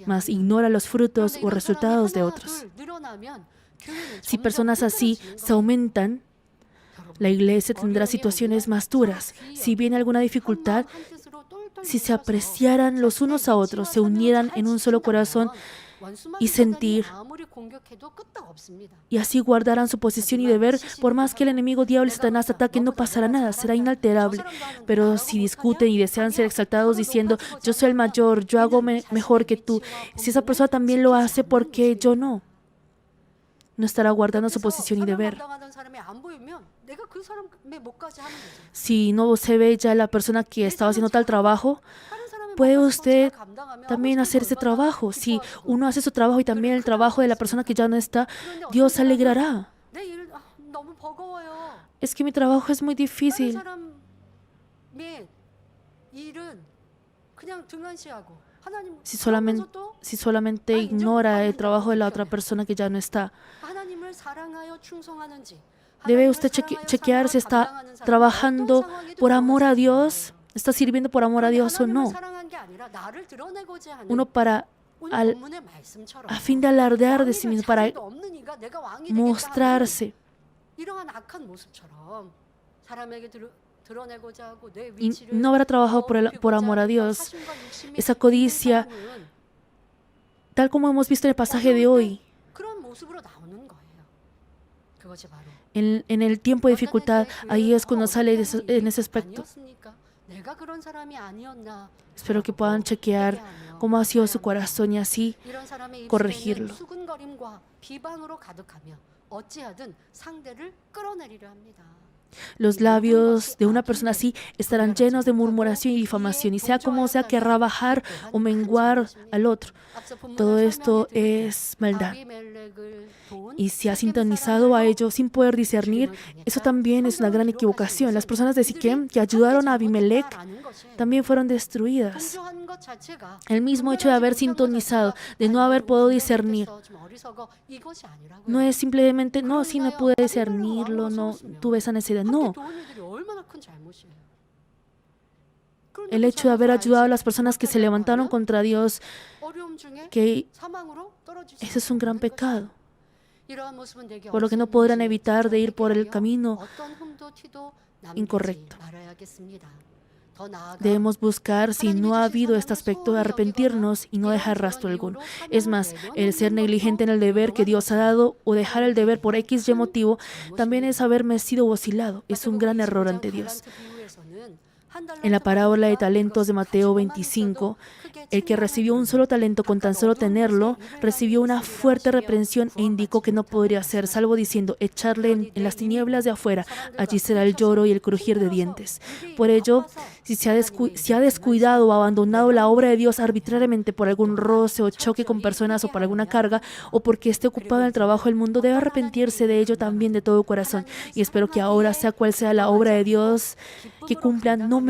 mas ignora los frutos o resultados de otros. Si personas así se aumentan, la iglesia tendrá situaciones más duras. Si viene alguna dificultad, si se apreciaran los unos a otros, se unieran en un solo corazón y sentir, y así guardarán su posición y deber, por más que el enemigo diablo y Satanás ataquen, no pasará nada, será inalterable. Pero si discuten y desean ser exaltados diciendo, yo soy el mayor, yo hago mejor que tú, si esa persona también lo hace, ¿por qué yo no? No estará guardando su posición y deber. Si no se ve ya la persona que estaba haciendo tal trabajo, puede usted también hacer ese trabajo. Si uno hace su trabajo y también el trabajo de la persona que ya no está, Dios se alegrará. Es que mi trabajo es muy difícil. Si solamente ignora el trabajo de la otra persona que ya no está, debe usted chequear si está trabajando por amor a Dios, está sirviendo por amor a Dios o no. Uno a fin de alardear de sí mismo, para mostrarse. Y no habrá trabajado por amor a Dios. Esa codicia, tal como hemos visto en el pasaje de hoy, en el tiempo de dificultad, ahí es cuando sale en ese aspecto. Espero que puedan chequear cómo ha sido su corazón y así corregirlo. Los labios de una persona así estarán llenos de murmuración y difamación, y sea como sea, querrá bajar o menguar al otro. Todo esto es maldad. Y si ha sintonizado a ello sin poder discernir, eso también es una gran equivocación. Las personas de Siquem que ayudaron a Abimelech también fueron destruidas. El mismo hecho de haber sintonizado, de no haber podido discernir, no es simplemente, no, sí no pude discernirlo, no tuve esa necesidad. No. El hecho de haber ayudado a las personas que se levantaron contra Dios, que ese es un gran pecado, por lo que no podrán evitar de ir por el camino incorrecto. Debemos buscar, si no ha habido este aspecto, de arrepentirnos y no dejar rastro alguno. Es más, el ser negligente en el deber que Dios ha dado o dejar el deber por X y motivo también es haberme sido oscilado. Es un gran error ante Dios. En la parábola de talentos de Mateo 25, el que recibió un solo talento con tan solo tenerlo, recibió una fuerte reprensión e indicó que no podría hacer, salvo diciendo, echarle en las tinieblas de afuera, allí será el lloro y el crujir de dientes. Por ello, si se ha descuidado o abandonado la obra de Dios arbitrariamente por algún roce o choque con personas o por alguna carga, o porque esté ocupado en el trabajo del mundo, debe arrepentirse de ello también de todo corazón. Y espero que ahora, sea cual sea la obra de Dios que cumplan, no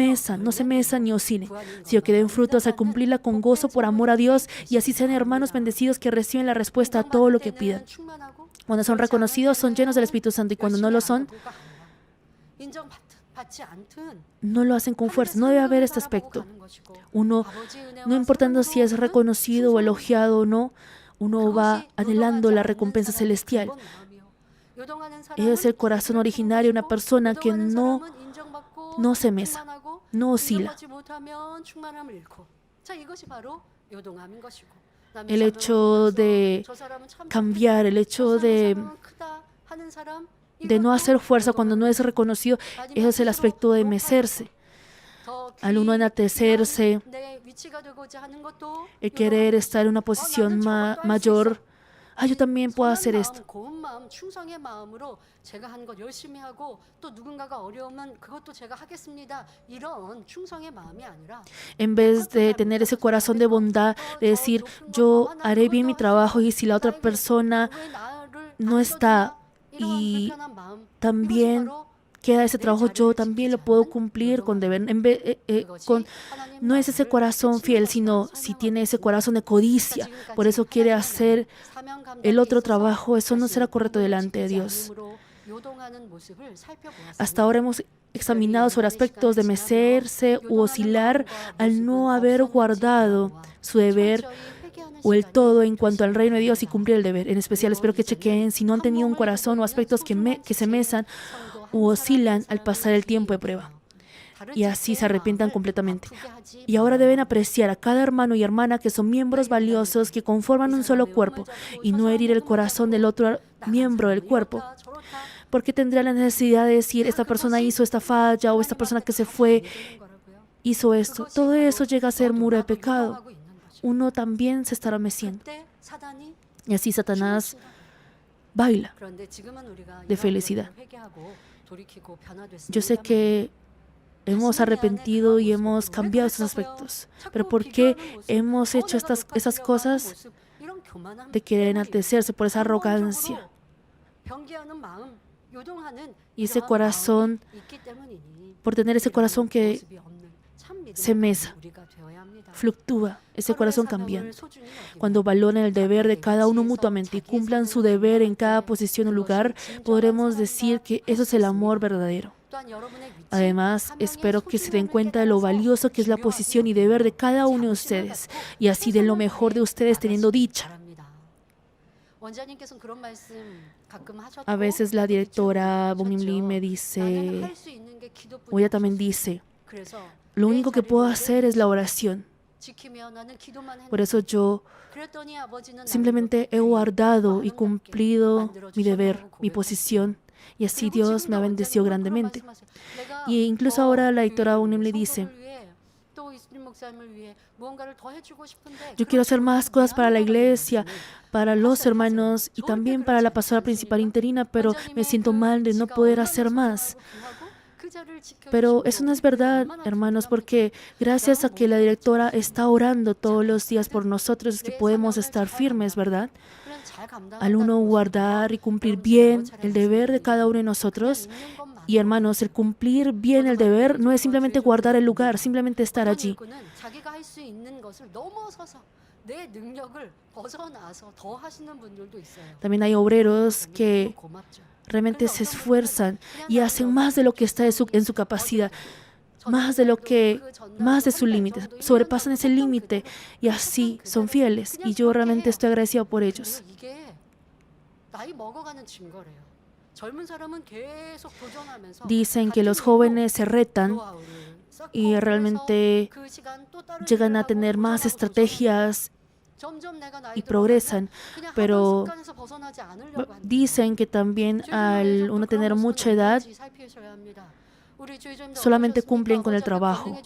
se mesan ni oscilen, sino que den frutos al cumplirla con gozo por amor a Dios, y así sean hermanos bendecidos que reciben la respuesta a todo lo que pidan. Cuando son reconocidos, son llenos del Espíritu Santo, y cuando no lo son, no lo hacen con fuerza. No debe haber este aspecto. Uno, no importando si es reconocido o elogiado o no, uno va anhelando la recompensa celestial. Es el corazón originario de una persona que no se mesa, no oscila. El hecho de cambiar, el hecho de no hacer fuerza cuando no es reconocido, ese es el aspecto de mecerse. Al uno enaltecerse, el querer estar en una posición mayor, yo también puedo hacer esto. En vez de tener ese corazón de bondad, de decir, yo haré bien mi trabajo, y si la otra persona no está y también queda ese trabajo, yo también lo puedo cumplir con deber. No es ese corazón fiel, sino si tiene ese corazón de codicia, por eso quiere hacer el otro trabajo, eso no será correcto delante de Dios. Hasta ahora hemos examinado sobre aspectos de mecerse u oscilar al no haber guardado su deber o el todo en cuanto al reino de Dios y cumplir el deber. En especial, espero que chequeen si no han tenido un corazón o aspectos que se mesan u oscilan al pasar el tiempo de prueba, y así se arrepientan completamente. Y ahora deben apreciar a cada hermano y hermana que son miembros valiosos que conforman un solo cuerpo, y no herir el corazón del otro miembro del cuerpo. Porque tendría la necesidad de decir, esta persona hizo esta falla, o esta persona que se fue hizo esto. Todo eso llega a ser muro de pecado. Uno también se estará meciendo. Y así Satanás baila de felicidad. Yo sé que hemos arrepentido y hemos cambiado esos aspectos, pero ¿por qué hemos hecho esas cosas de querer enaltecerse por esa arrogancia y ese corazón, por tener ese corazón que se mesa, fluctúa, ese corazón cambiante? Cuando valoren el deber de cada uno mutuamente y cumplan su deber en cada posición o lugar, podremos decir que eso es el amor verdadero. Además, espero que se den cuenta de lo valioso que es la posición y deber de cada uno de ustedes, y así den lo mejor de ustedes teniendo dicha. A veces la directora Bong Lim me dice, o ella también dice, lo único que puedo hacer es la oración. Por eso yo simplemente he guardado y cumplido mi deber, mi posición, y así Dios me ha bendecido grandemente. Y incluso ahora la directora Bong Lim le dice, yo quiero hacer más cosas para la iglesia, para los hermanos y también para la pastora principal interina, pero me siento mal de no poder hacer más. Pero eso no es verdad, hermanos, porque gracias a que la directora está orando todos los días por nosotros es que podemos estar firmes, ¿verdad? Al uno guardar y cumplir bien el deber de cada uno de nosotros. Y hermanos, el cumplir bien el deber no es simplemente guardar el lugar, simplemente estar allí. También hay obreros que realmente se esfuerzan y hacen más de lo que está en su capacidad, más de su límite, sobrepasan ese límite y así son fieles. Y yo realmente estoy agradecido por ellos. Dicen que los jóvenes se retan y realmente llegan a tener más estrategias y progresan, pero dicen que también al uno tener mucha edad, solamente cumplen con el trabajo.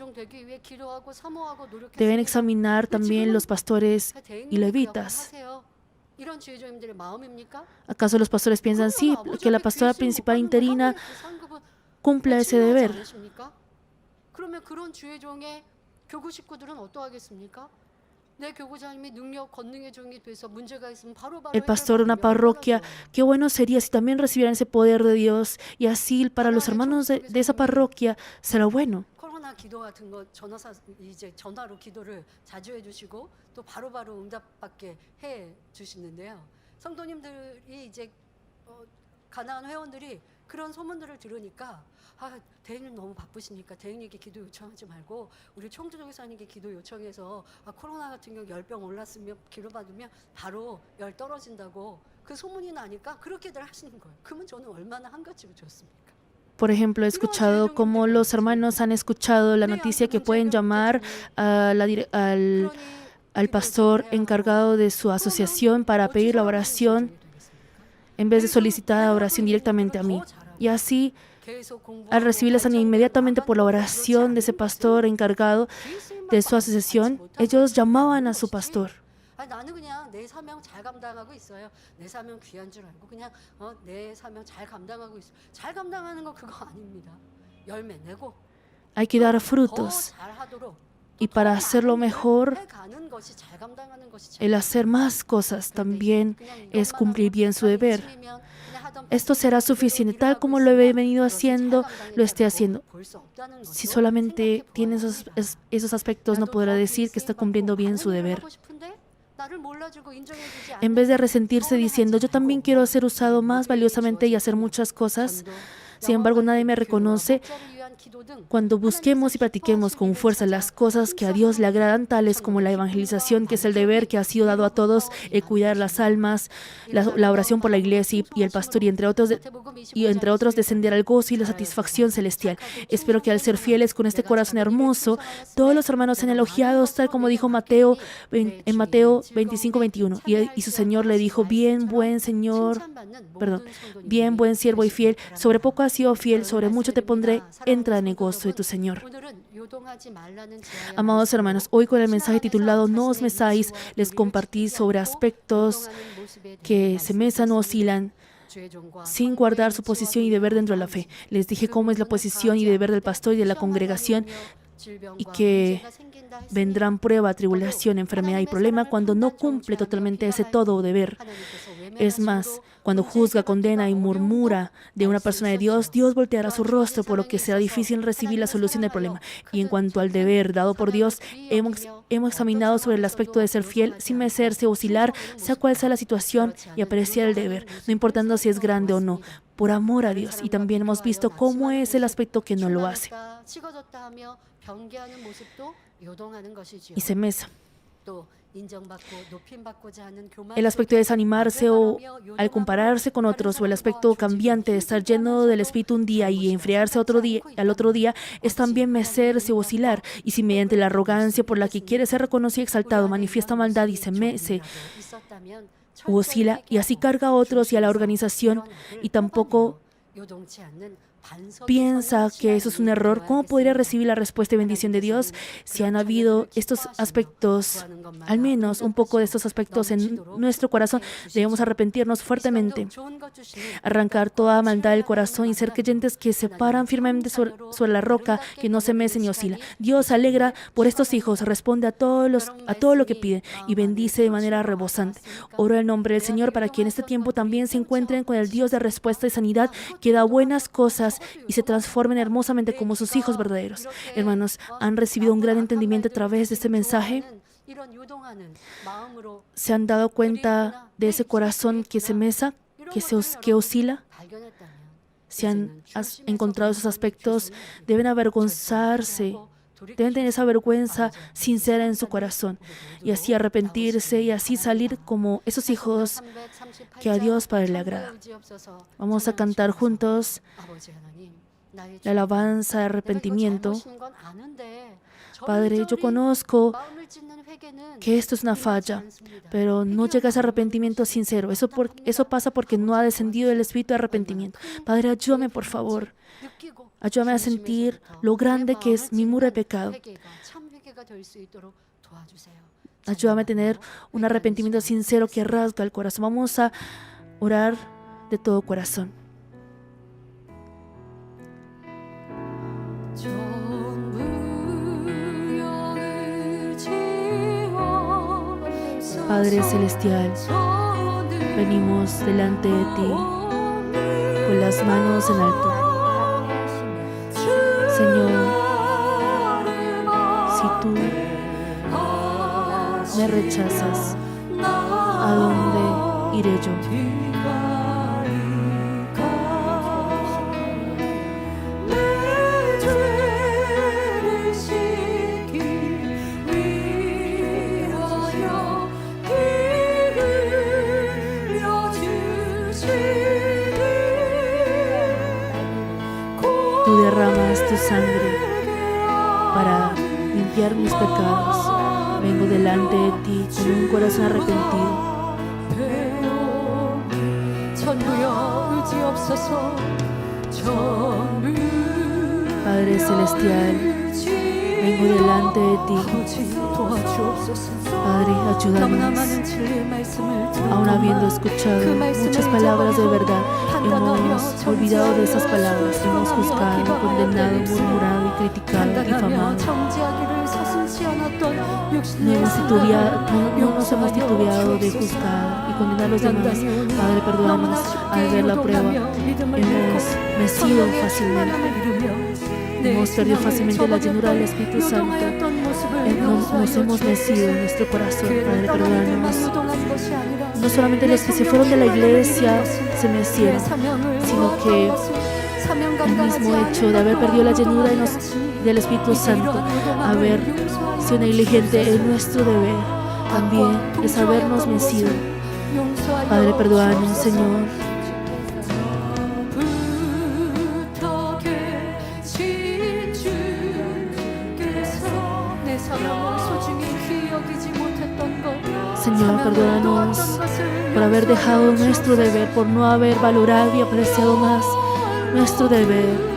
Deben examinar también los pastores y levitas. ¿Acaso los pastores piensan, sí, que la pastora principal interina cumpla ese deber? 그러면 그런 주의 종의 교구 식구들은 어떠하겠습니까? 내 교구장님이 능력 권능의 종이 돼서 문제가 있으면 바로바로 El pastor de una parroquia, qué bueno sería si también recibieran ese poder de Dios y así para los hermanos de esa parroquia será bueno. 코로나 기도 같은 거 이제 전화로 기도를 자주 해주시고 또 바로바로 응답받게 해 주시는데요. 성도님들이 이제 가나안 회원들이 그런 소문들을 들으니까 대행님 너무 바쁘시니까 대행님께 기도 요청하지 말고 우리 총주교사님께 기도 요청해서 코로나 같은 경우 열병 올랐으면 기도 받으면 바로 열 떨어진다고 그 소문이 나니까 그렇게들 하시는 거예요. 그러면 저는 얼마나 한가지고 좋습니까? Por ejemplo, he escuchado cómo los hermanos han escuchado la noticia que pueden llamar al pastor encargado de su asociación para pedir la oración en vez de solicitar la oración directamente a mí. Y así, al recibir la sanidad inmediatamente por la oración de ese pastor encargado de su asociación, ellos llamaban a su pastor. 나는 그냥 내 사명 잘 감당하고 있어요. 내 사명 귀한 줄 알고 그냥 내 사명 잘 감당하고 있어. 잘 감당하는 거 그거 아닙니다. 열매 내고 Hay que dar 더 frutos. 잘하도록 Y para hacerlo mejor, 해가는 것이 잘 감당하는 것이 el hacer más cosas también es cumplir bien su deber. Esto será suficiente, tal como lo he venido haciendo, lo esté haciendo. Si solamente tiene esos aspectos, no podrá decir que está cumpliendo bien su deber. En vez de resentirse diciendo, yo también quiero ser usado más valiosamente y hacer muchas cosas, sin embargo nadie me reconoce, cuando busquemos y practiquemos con fuerza las cosas que a Dios le agradan, tales como la evangelización, que es el deber que ha sido dado a todos, el cuidar las almas, la oración por la iglesia y el pastor, y entre otros descender al gozo y la satisfacción celestial. Espero que al ser fieles con este corazón hermoso, todos los hermanos sean elogiados, tal como dijo Mateo en Mateo 25:21. Y su Señor le dijo, bien buen siervo y fiel, sobre poco has sido fiel, sobre mucho te pondré, entra en el gozo de tu Señor. Amados hermanos, hoy con el mensaje titulado No os mesáis, les compartí sobre aspectos que se mesan o oscilan sin guardar su posición y deber dentro de la fe. Les dije cómo es la posición y deber del pastor y de la congregación, y que vendrán prueba, tribulación, enfermedad y problema cuando no cumple totalmente ese todo deber. Es más, cuando juzga, condena y murmura de una persona de Dios, Dios volteará su rostro, por lo que será difícil recibir la solución del problema. Y en cuanto al deber dado por Dios, hemos examinado sobre el aspecto de ser fiel, sin mecerse o oscilar, sea cual sea la situación, y apreciar el deber, no importando si es grande o no, por amor a Dios. Y también hemos visto cómo es el aspecto que no lo hace y se mesa. El aspecto de desanimarse o al compararse con otros, o el aspecto cambiante de estar lleno del Espíritu un día y enfriarse al otro día, es también mecerse o oscilar. Y si mediante la arrogancia por la que quiere ser reconocido y exaltado manifiesta maldad y se mece o oscila, y así carga a otros y a la organización, y tampoco piensa que eso es un error, ¿cómo podría recibir la respuesta y bendición de Dios? Si han habido estos aspectos, al menos un poco de estos aspectos en nuestro corazón, debemos arrepentirnos fuertemente, arrancar toda maldad del corazón y ser creyentes que se paran firmemente sobre la roca, que no se mece ni oscila. Dios se alegra por estos hijos, responde a todo lo que piden y bendice de manera rebosante. Oro en el nombre del Señor para que en este tiempo también se encuentren con el Dios de respuesta y sanidad, que da buenas cosas y se transformen hermosamente como sus hijos verdaderos. Hermanos, ¿han recibido un gran entendimiento a través de este mensaje? ¿Se han dado cuenta de ese corazón que se mesa, que oscila? Si han encontrado esos aspectos, deben avergonzarse, deben tener esa vergüenza sincera en su corazón, y así arrepentirse y así salir como esos hijos que a Dios Padre le agrada. Vamos a cantar juntos la alabanza de arrepentimiento. Padre, yo conozco que esto es una falla, pero no llega a ese arrepentimiento sincero. Eso pasa porque no ha descendido el espíritu de arrepentimiento. Padre, ayúdame, por favor, Ayúdame a sentir lo grande que es mi muro de pecado. Ayúdame a tener un arrepentimiento sincero que rasga el corazón. Vamos a orar de todo corazón. Padre Celestial, venimos delante de ti con las manos en alto. Señor, si tú me rechazas, ¿a dónde iré yo? Tú derramas tu sangre para limpiar mis pecados. Vengo delante de ti con un corazón arrepentido. Padre Celestial, vengo delante de ti. Padre, ayúdanos. Aún habiendo escuchado muchas palabras de verdad, hemos olvidado de esas palabras. Hemos juzgado, condenado, murmurado y criticado, difamado. No nos hemos titubeado de juzgar y condenar a los demás. Padre, perdónanos al ver la prueba. Hemos mecido fácilmente. Hemos perdido fácilmente la llenura del Espíritu Santo. Nos hemos mecido en nuestro corazón. Padre, perdónanos. No solamente los que se fueron de la iglesia se mecieron, sino que el mismo hecho de haber perdido la llenura del Espíritu Santo, haber sido negligente en nuestro deber, también es habernos mecido. Padre, perdónanos, Señor. Señor, perdónanos por haber dejado nuestro deber, por no haber valorado y apreciado más nuestro deber.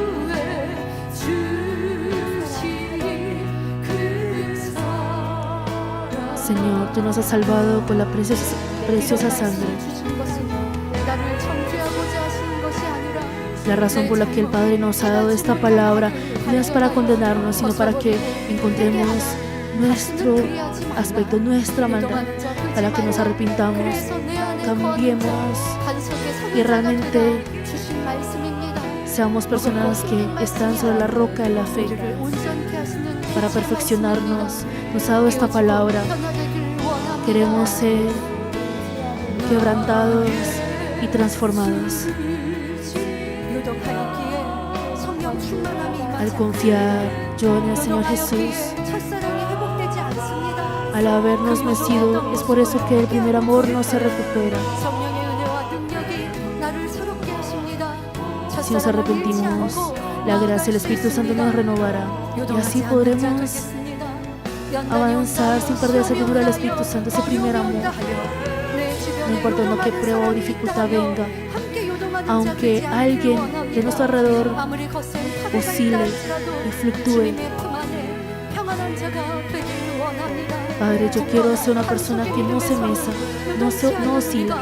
Señor, tú nos has salvado con la preciosa sangre. La razón por la que el Padre nos ha dado esta palabra no es para condenarnos, sino para que encontremos nuestro aspecto, nuestra maldad, para que nos arrepintamos, cambiemos y realmente seamos personas que están sobre la roca de la fe para perfeccionarnos. Nos ha dado esta palabra. Queremos ser quebrantados y transformados. Al confiar yo en el Señor Jesús, al habernos mecido, es por eso que el primer amor no se recupera. Si nos arrepentimos, la gracia del Espíritu Santo nos renovará y así podremos avanzar sin perder esa llenura del Espíritu Santo, ese primer amor. No importa lo que prueba o dificultad venga, aunque alguien de nuestro alrededor oscile y fluctúe. Padre, yo quiero ser una persona que no se mesa, no oscila.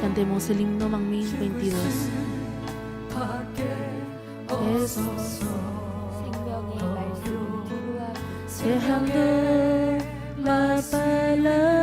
Cantemos el himno Manmin 22. Dejando la palabra